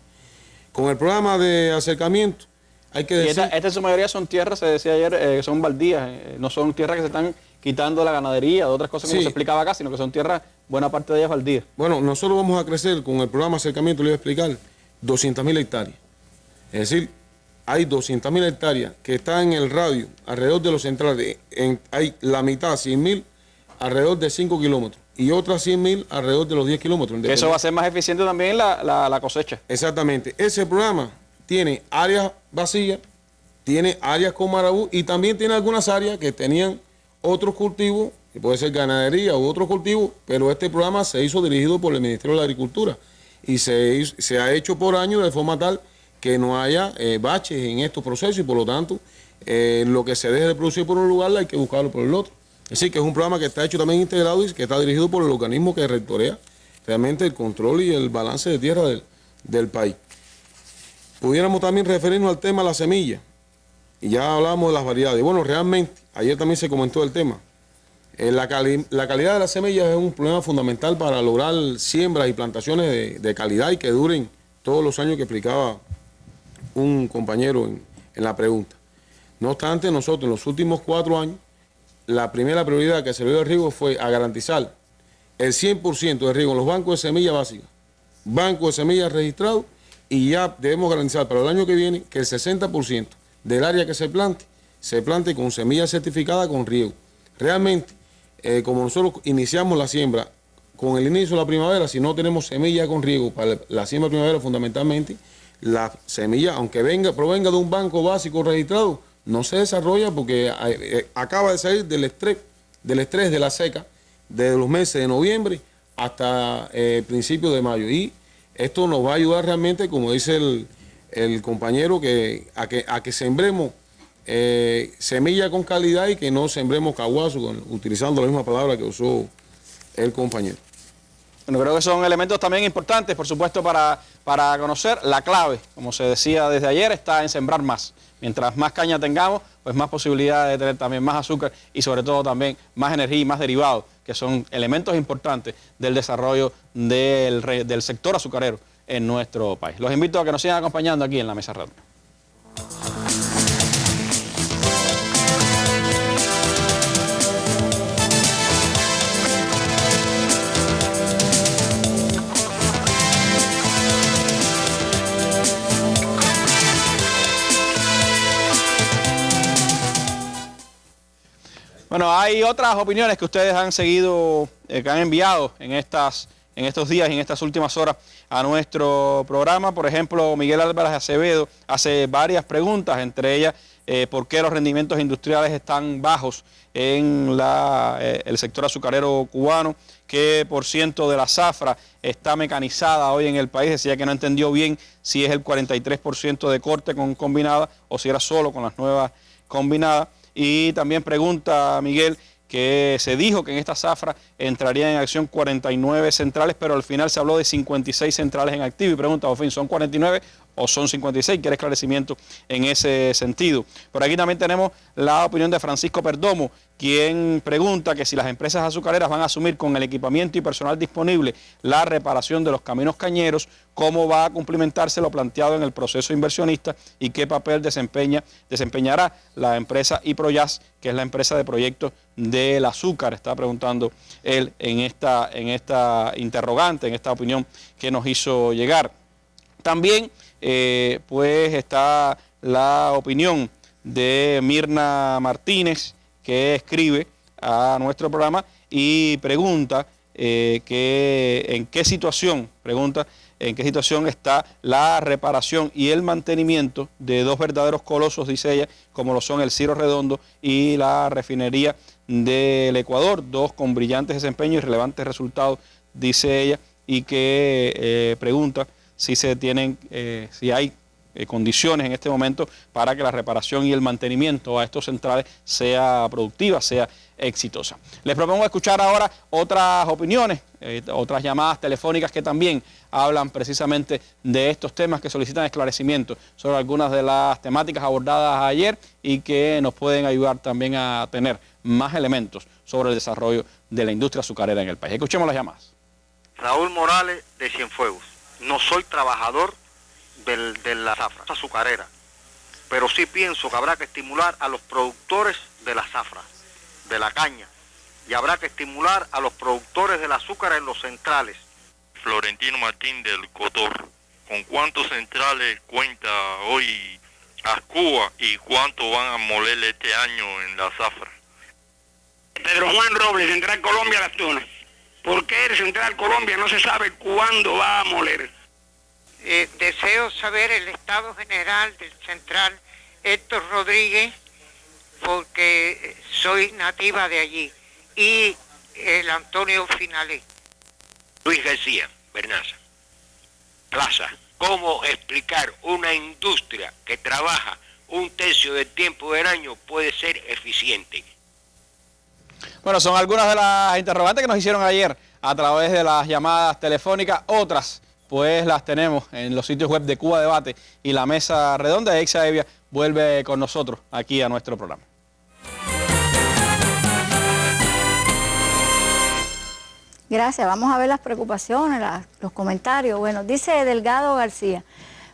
Con el programa de acercamiento, hay que decir... Y esta en su mayoría son tierras, se decía ayer, son baldías, no son tierras que se están quitando de la ganadería, de otras cosas como se explicaba acá, sino que son tierras, buena parte de ellas baldías. Bueno, nosotros vamos a crecer con el programa de acercamiento, le voy a explicar, 200.000 hectáreas. Es decir, hay 200.000 hectáreas que están en el radio, alrededor de los centrales, hay la mitad, 100.000, alrededor de 5 kilómetros y otras 100.000 alrededor de los 10 kilómetros. Eso va a ser más eficiente también la cosecha. Exactamente. Ese programa tiene áreas vacías, tiene áreas con marabú y también tiene algunas áreas que tenían otros cultivos, que puede ser ganadería u otros cultivos, pero este programa se hizo dirigido por el Ministerio de la Agricultura y se ha hecho por año de forma tal que no haya baches en estos procesos y por lo tanto lo que se deje de producir por un lugar hay que buscarlo por el otro. Es decir, que es un programa que está hecho también integrado y que está dirigido por el organismo que rectorea realmente el control y el balance de tierra del país. Pudiéramos también referirnos al tema de la semilla, y ya hablábamos de las variedades. Bueno, realmente, ayer también se comentó el tema. La calidad de las semillas es un problema fundamental para lograr siembras y plantaciones de calidad y que duren todos los años que explicaba un compañero en la pregunta. No obstante, nosotros en los últimos 4 años, la primera prioridad que se le dio al riego fue a garantizar el 100% de riego en los bancos de semillas básicas, bancos de semillas registrados, y ya debemos garantizar para el año que viene que el 60% del área que se plante con semilla certificada con riego. Realmente, como nosotros iniciamos la siembra con el inicio de la primavera, si no tenemos semilla con riego para la siembra de primavera, fundamentalmente, la semilla, aunque provenga de un banco básico registrado, no se desarrolla porque acaba de salir del estrés de la seca de los meses de noviembre hasta principios de mayo. Y esto nos va a ayudar realmente, como dice el compañero, a que sembremos semilla con calidad y que no sembremos caguazo, utilizando la misma palabra que usó el compañero. Bueno, creo que son elementos también importantes, por supuesto, para conocer. La clave, como se decía desde ayer, está en sembrar más. Mientras más caña tengamos, pues más posibilidad de tener también más azúcar y sobre todo también más energía y más derivados, que son elementos importantes del desarrollo del sector azucarero en nuestro país. Los invito a que nos sigan acompañando aquí en la Mesa Redonda. Bueno, hay otras opiniones que ustedes han seguido, que han enviado en estos días y en estas últimas horas a nuestro programa. Por ejemplo, Miguel Álvarez Acevedo hace varias preguntas, entre ellas por qué los rendimientos industriales están bajos en el sector azucarero cubano, qué % de la zafra está mecanizada hoy en el país. Decía que no entendió bien si es el 43% de corte con combinada o si era solo con las nuevas combinadas. Y también pregunta Miguel que se dijo que en esta zafra entrarían en acción 49 centrales, pero al final se habló de 56 centrales en activo. Y pregunta, por fin, ¿son 49 o son 56? Quiere esclarecimiento en ese sentido. Por aquí también tenemos la opinión de Francisco Perdomo, quien pregunta que si las empresas azucareras van a asumir con el equipamiento y personal disponible la reparación de los caminos cañeros, cómo va a cumplimentarse lo planteado en el proceso inversionista y qué papel desempeñará la empresa Iproyas, que es la empresa de proyectos del azúcar. Está preguntando él en esta interrogante, en esta opinión que nos hizo llegar. También pues está la opinión de Mirna Martínez, que escribe a nuestro programa y pregunta en qué situación está la reparación y el mantenimiento de dos verdaderos colosos, dice ella, como lo son el Ciro Redondo y la refinería del Ecuador, dos con brillantes desempeños y relevantes resultados, dice ella, y que pregunta si hay condiciones en este momento para que la reparación y el mantenimiento a estos centrales sea productiva, sea exitosa. Les propongo escuchar ahora otras opiniones, otras llamadas telefónicas que también hablan precisamente de estos temas, que solicitan esclarecimiento sobre algunas de las temáticas abordadas ayer y que nos pueden ayudar también a tener más elementos sobre el desarrollo de la industria azucarera en el país. Escuchemos las llamadas. Raúl Morales, de Cienfuegos. No soy trabajador de la zafra azucarera, pero sí pienso que habrá que estimular a los productores de la zafra, de la caña, y habrá que estimular a los productores del azúcar en los centrales. Florentino Martín del Cotor. ¿Con cuántos centrales cuenta hoy Ascúa y cuánto van a moler este año en la zafra? Pedro Juan Robles, Central Colombia, Las Tunas. ¿Por qué el Central Colombia no se sabe cuándo va a moler? Deseo saber el estado general del Central Héctor Rodríguez, porque soy nativa de allí, y el Antonio Finalé. Luis García, Bernaza. Plaza, ¿cómo explicar una industria que trabaja un tercio del tiempo del año puede ser eficiente? Bueno, son algunas de las interrogantes que nos hicieron ayer a través de las llamadas telefónicas. Otras, pues las tenemos en los sitios web de Cuba Debate y la Mesa Redonda. Eixa Evia vuelve con nosotros aquí a nuestro programa. Gracias. Vamos a ver las preocupaciones, los comentarios. Bueno, dice Delgado García: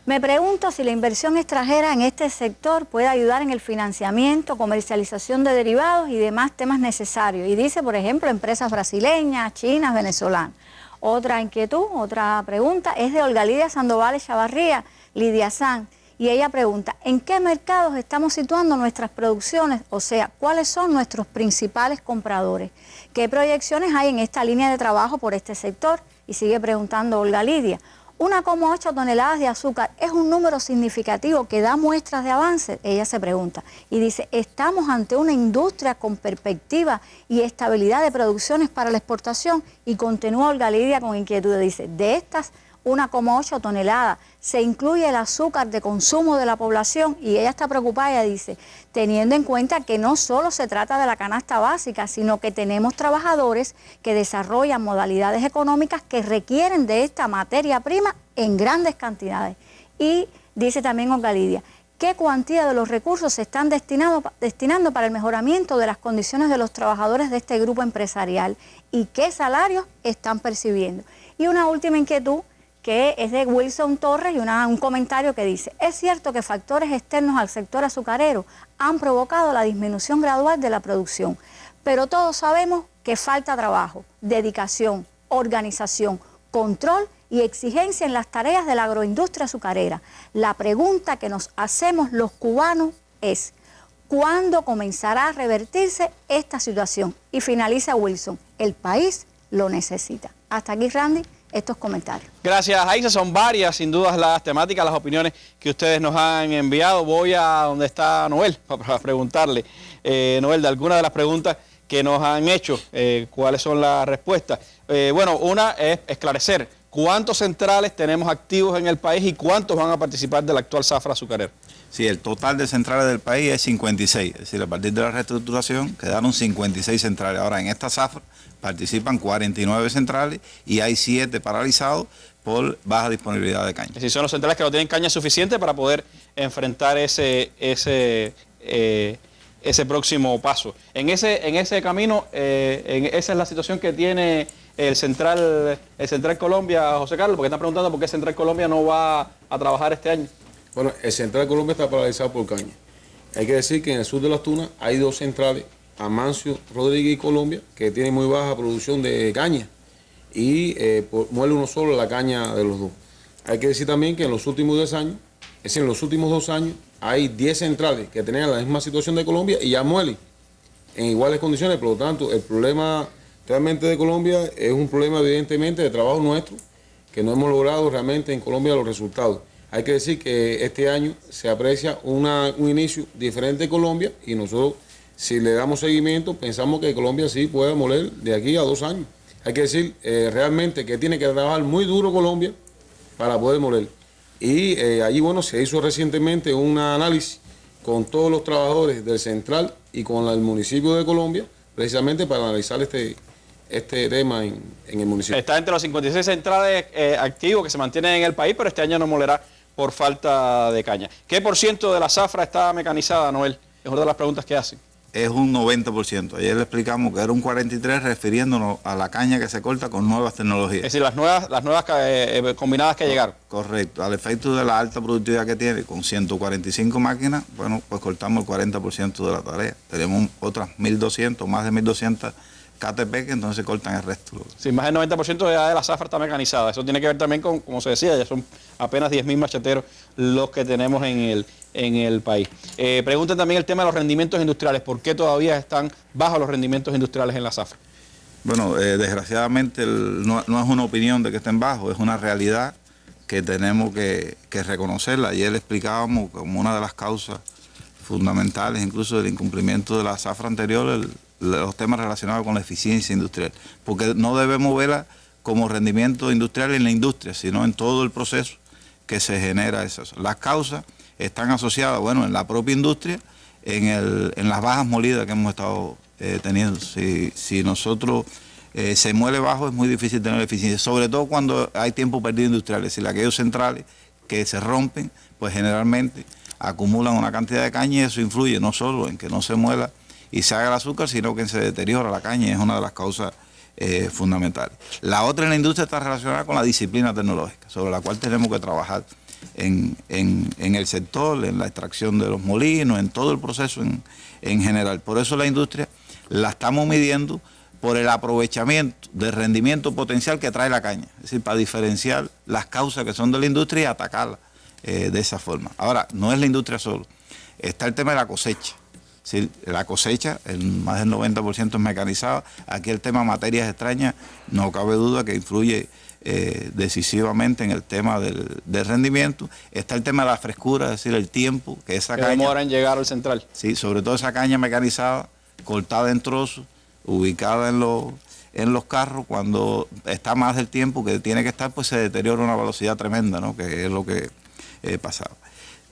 me pregunto si la inversión extranjera en este sector puede ayudar en el financiamiento, comercialización de derivados y demás temas necesarios. Y dice, por ejemplo, empresas brasileñas, chinas, venezolanas. Otra inquietud, otra pregunta es de Olga Lidia Sandoval Chavarría, Lidia San. Y ella pregunta, ¿en qué mercados estamos situando nuestras producciones? O sea, ¿cuáles son nuestros principales compradores? ¿Qué proyecciones hay en esta línea de trabajo por este sector? Y sigue preguntando Olga Lidia. 1,8 toneladas de azúcar es un número significativo que da muestras de avance, ella se pregunta. Y dice, ¿estamos ante una industria con perspectiva y estabilidad de producciones para la exportación? Y continúa Olga Lidia con inquietud, dice, de estas 1,8 toneladas, se incluye el azúcar de consumo de la población, y ella está preocupada, ella dice, teniendo en cuenta que no solo se trata de la canasta básica, sino que tenemos trabajadores que desarrollan modalidades económicas que requieren de esta materia prima en grandes cantidades. Y dice también Olga Lidia, ¿qué cuantía de los recursos se están destinando para el mejoramiento de las condiciones de los trabajadores de este grupo empresarial y qué salarios están percibiendo? Y una última inquietud, que es de Wilson Torres, y un comentario que dice, es cierto que factores externos al sector azucarero han provocado la disminución gradual de la producción, pero todos sabemos que falta trabajo, dedicación, organización, control y exigencia en las tareas de la agroindustria azucarera. La pregunta que nos hacemos los cubanos es, ¿cuándo comenzará a revertirse esta situación? Y finaliza Wilson, el país lo necesita. Hasta aquí, Randy, estos comentarios. Gracias, Aixa. Son varias, sin dudas, las temáticas, las opiniones que ustedes nos han enviado. Voy a donde está Noel para preguntarle, Noel, de algunas de las preguntas que nos han hecho, cuáles son las respuestas. Bueno, una es esclarecer cuántos centrales tenemos activos en el país y cuántos van a participar de la actual zafra azucarera. Sí, el total de centrales del país es 56, es decir, a partir de la reestructuración quedaron 56 centrales. Ahora, en esta zafra participan 49 centrales y hay 7 paralizados por baja disponibilidad de caña. Es decir, son los centrales que no tienen caña suficiente para poder enfrentar ese próximo paso. En ese camino, esa es la situación que tiene el Central Colombia, José Carlos, porque están preguntando por qué Central Colombia no va a trabajar este año. Bueno, el Central Colombia está paralizado por caña. Hay que decir que en el sur de Las Tunas hay 2 centrales, Amancio Rodríguez y Colombia, que tienen muy baja producción de caña y muele uno solo la caña de los dos. Hay que decir también que en los últimos 10 años, es decir, en los últimos 2 años, hay 10 centrales que tenían la misma situación de Colombia y ya muelen en iguales condiciones. Por lo tanto, el problema realmente de Colombia es un problema evidentemente de trabajo nuestro, que no hemos logrado realmente en Colombia los resultados. Hay que decir que este año se aprecia un inicio diferente de Colombia y nosotros, si le damos seguimiento, pensamos que Colombia sí puede moler de aquí a 2 años. Hay que decir realmente que tiene que trabajar muy duro Colombia para poder moler. Y allí, bueno, se hizo recientemente un análisis con todos los trabajadores del Central y con el municipio de Colombia, precisamente para analizar este tema en el municipio. Está entre los 56 centrales activos que se mantienen en el país, pero este año no molerá por falta de caña. ¿Qué por ciento de la zafra está mecanizada, Noel? Es una de las preguntas que hacen. Es un 90%. Ayer le explicamos que era un 43% refiriéndonos a la caña que se corta con nuevas tecnologías. Es decir, las nuevas combinadas que llegaron. Correcto. Al efecto de la alta productividad que tiene, con 145 máquinas, bueno, pues cortamos el 40% de la tarea. Tenemos otras 1.200, más de 1.200 KTP que entonces cortan el resto. Sí, más del 90% de la zafra está mecanizada. Eso tiene que ver también con, como se decía, ya son apenas 10.000 macheteros los que tenemos en en el país. Preguntan también el tema de los rendimientos industriales. ¿Por qué todavía están bajos los rendimientos industriales en la zafra? Bueno, desgraciadamente no es una opinión de que estén bajos, es una realidad que tenemos que reconocerla. Ayer explicábamos como una de las causas fundamentales, incluso del incumplimiento de la zafra anterior, los temas relacionados con la eficiencia industrial, porque no debemos verla como rendimiento industrial en la industria, sino en todo el proceso que se genera eso. Las causas están asociadas, bueno, en la propia industria, en las bajas molidas que hemos estado teniendo. Si nosotros se muele bajo, es muy difícil tener eficiencia, sobre todo cuando hay tiempo perdido industrial, es decir, aquellos centrales que se rompen, pues generalmente acumulan una cantidad de caña y eso influye no solo en que no se muela y se haga el azúcar, sino que se deteriora la caña, y es una de las causas fundamentales. La otra en la industria está relacionada con la disciplina tecnológica, sobre la cual tenemos que trabajar en el sector, en la extracción de los molinos, en todo el proceso en general. Por eso la industria la estamos midiendo por el aprovechamiento del rendimiento potencial que trae la caña, es decir, para diferenciar las causas que son de la industria y atacarlas de esa forma. Ahora, no es la industria solo, está el tema de la cosecha. Sí, la cosecha, más del 90% es mecanizada. Aquí el tema de materias extrañas, no cabe duda que influye decisivamente en el tema del rendimiento. Está el tema de la frescura, es decir, el tiempo que esa caña demora en llegar al central. Sí, sobre todo esa caña mecanizada, cortada en trozos, ubicada en los carros, cuando está más del tiempo que tiene que estar, pues se deteriora a una velocidad tremenda, ¿no? Que es lo que pasaba.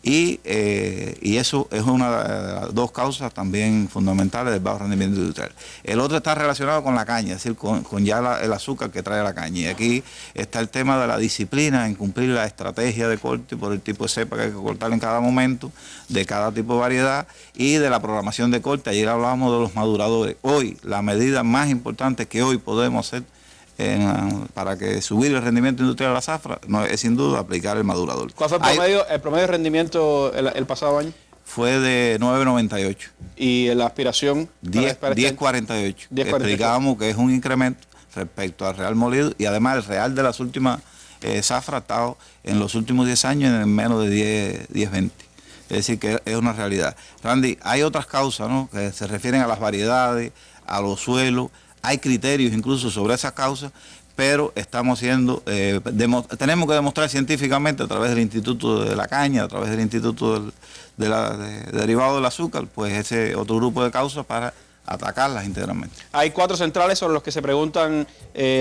Y eso es una de las dos causas también fundamentales del bajo rendimiento industrial. El otro está relacionado con la caña, es decir, con ya el azúcar que trae la caña. Y aquí está el tema de la disciplina en cumplir la estrategia de corte por el tipo de cepa que hay que cortar en cada momento, de cada tipo de variedad, y de la programación de corte. Ayer hablábamos de los maduradores. Hoy, la medida más importante que hoy podemos hacer para que subir el rendimiento industrial de la zafra es sin duda aplicar el madurador. ¿Cuál fue el promedio de rendimiento el pasado año? Fue de 9.98. ¿Y la aspiración? 10.48. Explicábamos que es un incremento respecto al real molido, y además el real de las últimas zafras ha estado en los últimos 10 años en menos de 10.20. Es decir, que es una realidad. Randy, hay otras causas, ¿no?, que se refieren a las variedades, a los suelos. Hay criterios incluso sobre esas causas, pero estamos tenemos que demostrar científicamente a través del Instituto de la Caña, a través del Instituto derivado del azúcar, pues ese otro grupo de causas para atacarlas integralmente. Hay 4 centrales sobre los que se preguntan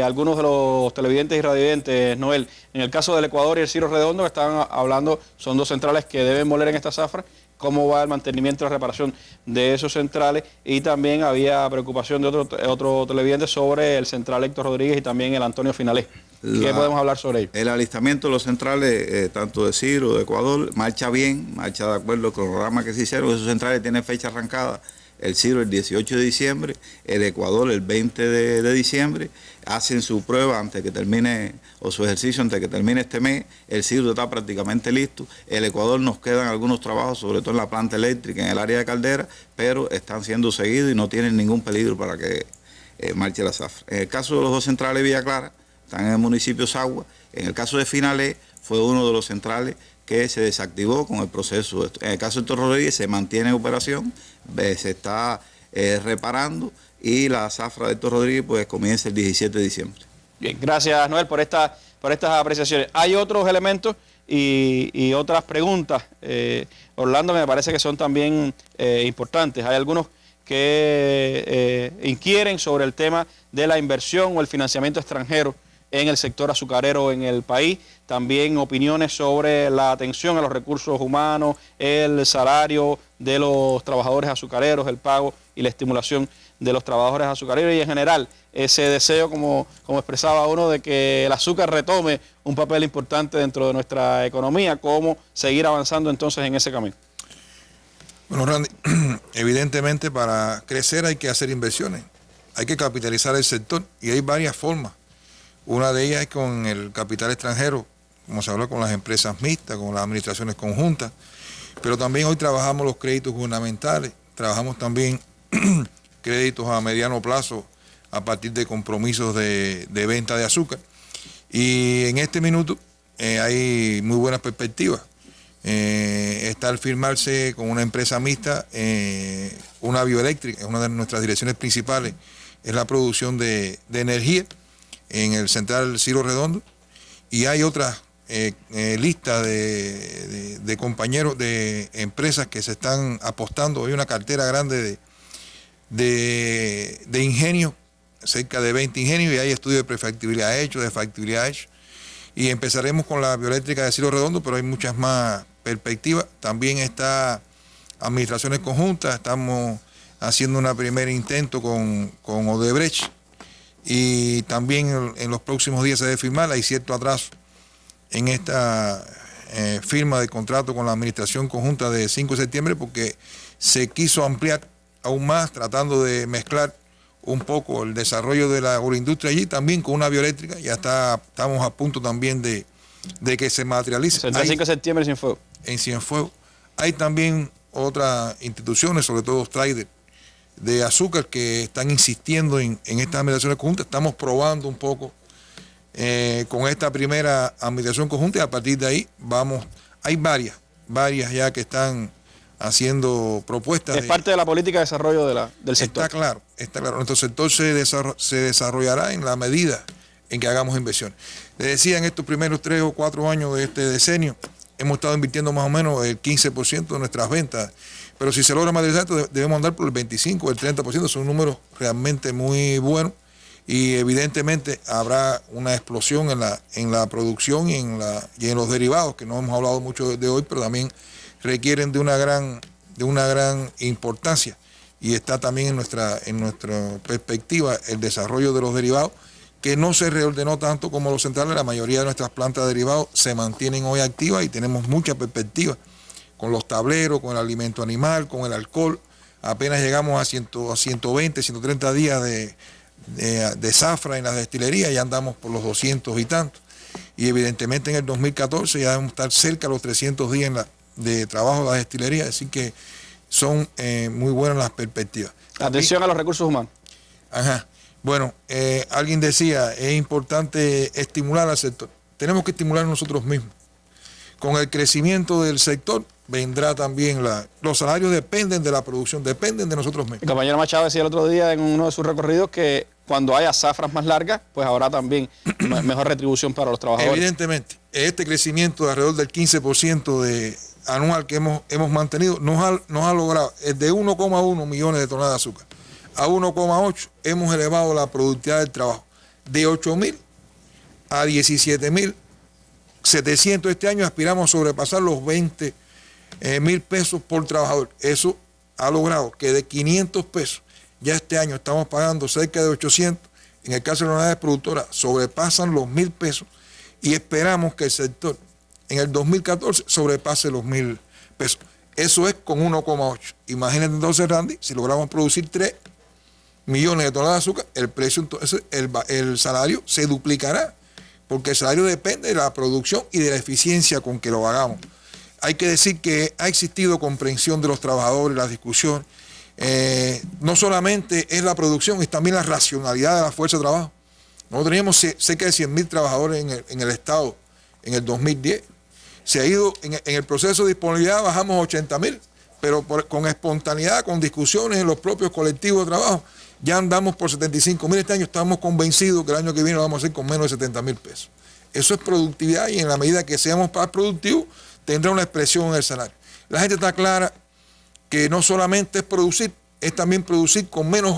algunos de los televidentes y radiovidentes, Noel. En el caso del Ecuador y el Ciro Redondo, que estaban hablando, son 2 centrales que deben moler en esta zafra. ¿Cómo va el mantenimiento y la reparación de esos centrales? Y también había preocupación de otro televidente sobre el central Héctor Rodríguez y también el Antonio Finalé. ¿Qué podemos hablar sobre ello? El alistamiento de los centrales, tanto de Ciro, de Ecuador, marcha bien, marcha de acuerdo con el programa que se hicieron. Esos centrales tienen fecha arrancada. El Ciro el 18 de diciembre, el Ecuador el 20 de diciembre, hacen su prueba antes que termine, o su ejercicio antes que termine este mes. El Ciro está prácticamente listo. El Ecuador nos quedan algunos trabajos, sobre todo en la planta eléctrica, en el área de Caldera, pero están siendo seguidos y no tienen ningún peligro para que marche la zafra. En el caso de los 2 centrales de Villa Clara, están en el municipio de Sagua. En el caso de Finalé, fue uno de los centrales que se desactivó con el proceso. En el caso de Héctor Rodríguez se mantiene en operación, se está reparando, y la zafra de Héctor Rodríguez pues comienza el 17 de diciembre. Bien, gracias Noel por estas apreciaciones. Hay otros elementos y otras preguntas, Orlando, me parece que son también importantes. Hay algunos que inquieren sobre el tema de la inversión o el financiamiento extranjero en el sector azucarero en el país. También opiniones sobre la atención a los recursos humanos, el salario de los trabajadores azucareros, el pago y la estimulación de los trabajadores azucareros, y en general ese deseo, como expresaba uno, de que el azúcar retome un papel importante dentro de nuestra economía. ¿Cómo seguir avanzando entonces en ese camino? Bueno, Randy, evidentemente para crecer hay que hacer inversiones, hay que capitalizar el sector, y hay varias formas. Una de ellas es con el capital extranjero, como se habló, con las empresas mixtas, con las administraciones conjuntas, pero también hoy trabajamos los créditos gubernamentales, trabajamos también créditos a mediano plazo a partir de compromisos de venta de azúcar, y en este minuto hay muy buenas perspectivas. Está al firmarse con una empresa mixta una bioeléctrica. Una de nuestras direcciones principales es la producción de energía en el Central Ciro Redondo, y hay otras listas de compañeros de empresas que se están apostando. Hay una cartera grande de ingenios, cerca de 20 ingenios, y hay estudios de prefactibilidad hechos, de factibilidad hechos, y empezaremos con la bioeléctrica de Ciro Redondo, pero hay muchas más perspectivas. También está administraciones conjuntas, estamos haciendo un primer intento con Odebrecht, y también en los próximos días se debe firmar. Hay cierto atraso en esta firma de contrato con la administración conjunta de 5 de septiembre porque se quiso ampliar aún más, tratando de mezclar un poco el desarrollo de la agroindustria allí también con una bioeléctrica. Ya estamos a punto también de que se materialice. El 5 de septiembre en Cienfuegos. En Cienfuegos. Hay también otras instituciones, sobre todo traders de azúcar, que están insistiendo en estas administraciones conjuntas. Estamos probando un poco con esta primera administración conjunta, y a partir de ahí hay varias ya que están haciendo propuestas. Es parte de la política de desarrollo del sector. Está claro. Nuestro sector se desarrollará en la medida en que hagamos inversiones. Les decía, en estos primeros 3 o 4 años de este decenio, hemos estado invirtiendo más o menos el 15% de nuestras ventas, pero si se logra materializar, debemos andar por el 25 o el 30%, son números realmente muy buenos, y evidentemente habrá una explosión en la producción y en los derivados, que no hemos hablado mucho de hoy, pero también requieren de una gran importancia, y está también en nuestra perspectiva el desarrollo de los derivados, que no se reordenó tanto como los centrales. La mayoría de nuestras plantas de derivados se mantienen hoy activas, y tenemos mucha perspectiva con los tableros, con el alimento animal, con el alcohol. Apenas llegamos a 120, 130 días de zafra en las destilerías, ya andamos por los 200 y tantos, y evidentemente en el 2014 ya debemos estar cerca de los 300 días de trabajo de las destilerías, así que son muy buenas las perspectivas. Atención a los recursos humanos. Ajá. Bueno, alguien decía, es importante estimular al sector. Tenemos que estimular nosotros mismos. Con el crecimiento del sector vendrá también los salarios dependen de la producción, dependen de nosotros mismos. El compañero Machado decía el otro día en uno de sus recorridos que cuando haya zafras más largas, pues habrá también mejor retribución para los trabajadores. Evidentemente, este crecimiento de alrededor del 15% anual que hemos mantenido nos ha logrado de 1,1 millones de toneladas de azúcar a 1,8. Hemos elevado la productividad del trabajo de 8.000 a 17.700. Este año aspiramos a sobrepasar los 20.000 pesos por trabajador. Eso ha logrado que de 500 pesos, ya este año estamos pagando cerca de 800. En el caso de las unidades productoras sobrepasan los 1.000 pesos, y esperamos que el sector en el 2014 sobrepase los 1.000 pesos. Eso es con 1,8. Imagínense entonces, Randy, si logramos producir 3 millones de toneladas de azúcar, el precio, entonces el salario se duplicará, porque el salario depende de la producción y de la eficiencia con que lo hagamos. Hay que decir que ha existido comprensión de los trabajadores, la discusión. No solamente es la producción, es también la racionalidad de la fuerza de trabajo. Nosotros teníamos cerca de 100.000 trabajadores en el Estado en el 2010. Se ha ido, en el proceso de disponibilidad bajamos 80.000, pero con espontaneidad, con discusiones en los propios colectivos de trabajo, ya andamos por 75.000 este año. Estamos convencidos que el año que viene lo vamos a hacer con menos de 70.000 pesos. Eso es productividad, y en la medida que seamos más productivos, tendrá una expresión en el salario. La gente está clara que no solamente es producir, es también producir con menos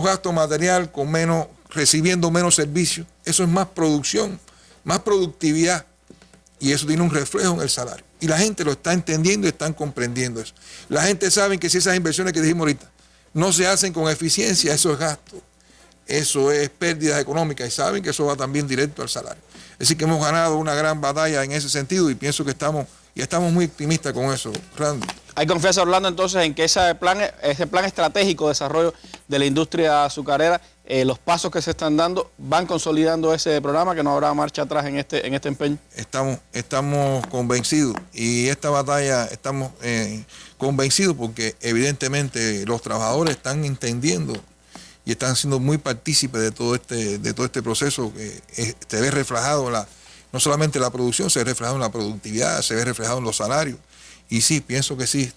gasto material, recibiendo menos servicios. Eso es más producción, más productividad, y eso tiene un reflejo en el salario. Y la gente lo está entendiendo y están comprendiendo eso. La gente sabe que si esas inversiones que dijimos ahorita no se hacen con eficiencia, eso es gasto, eso es pérdidas económicas, y saben que eso va también directo al salario. Así que hemos ganado una gran batalla en ese sentido, y pienso que estamos muy optimistas con eso, Randy. Hay confianza, Orlando, entonces, en que ese plan estratégico de desarrollo de la industria azucarera, los pasos que se están dando, van consolidando ese programa, que no habrá marcha atrás en este empeño. Estamos convencidos, y esta batalla estamos convencidos porque evidentemente los trabajadores están entendiendo y están siendo muy partícipes de todo este proceso, que se ve reflejado no solamente la producción, se ve reflejado en la productividad, se ve reflejado en los salarios. Y sí, pienso que sí,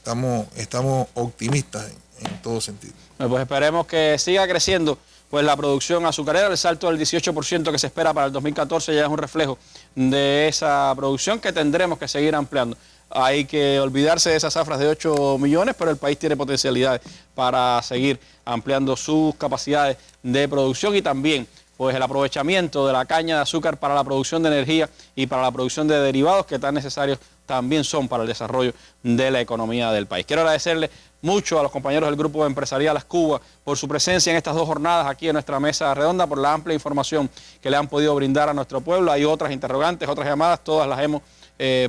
estamos optimistas en todo sentido. Pues esperemos que siga creciendo pues la producción azucarera. El salto del 18% que se espera para el 2014 ya es un reflejo de esa producción que tendremos que seguir ampliando. Hay que olvidarse de esas zafras de 8 millones, pero el país tiene potencialidades para seguir ampliando sus capacidades de producción y también pues el aprovechamiento de la caña de azúcar para la producción de energía y para la producción de derivados que tan necesarios también son para el desarrollo de la economía del país. Quiero agradecerle mucho a los compañeros del Grupo Empresarial Las Cubas por su presencia en estas 2 jornadas aquí en nuestra mesa redonda, por la amplia información que le han podido brindar a nuestro pueblo. Hay otras interrogantes, otras llamadas, todas las hemos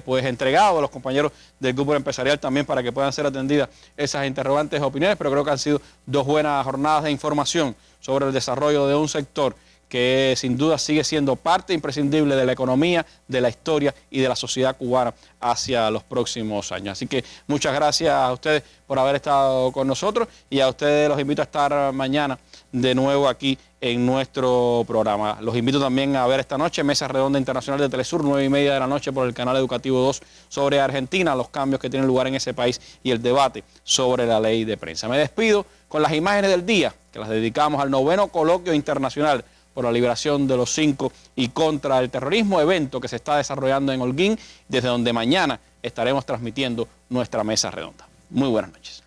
pues entregado a los compañeros del Grupo Empresarial también para que puedan ser atendidas esas interrogantes opiniones, pero creo que han sido 2 buenas jornadas de información sobre el desarrollo de un sector que sin duda sigue siendo parte imprescindible de la economía, de la historia y de la sociedad cubana hacia los próximos años. Así que muchas gracias a ustedes por haber estado con nosotros y a ustedes los invito a estar mañana de nuevo aquí en nuestro programa. Los invito también a ver esta noche Mesa Redonda Internacional de Telesur, 9:30 de la noche por el canal Educativo 2 sobre Argentina, los cambios que tienen lugar en ese país y el debate sobre la ley de prensa. Me despido con las imágenes del día que las dedicamos al 9º Coloquio Internacional por la liberación de los 5 y contra el terrorismo, evento que se está desarrollando en Holguín, desde donde mañana estaremos transmitiendo nuestra mesa redonda. Muy buenas noches.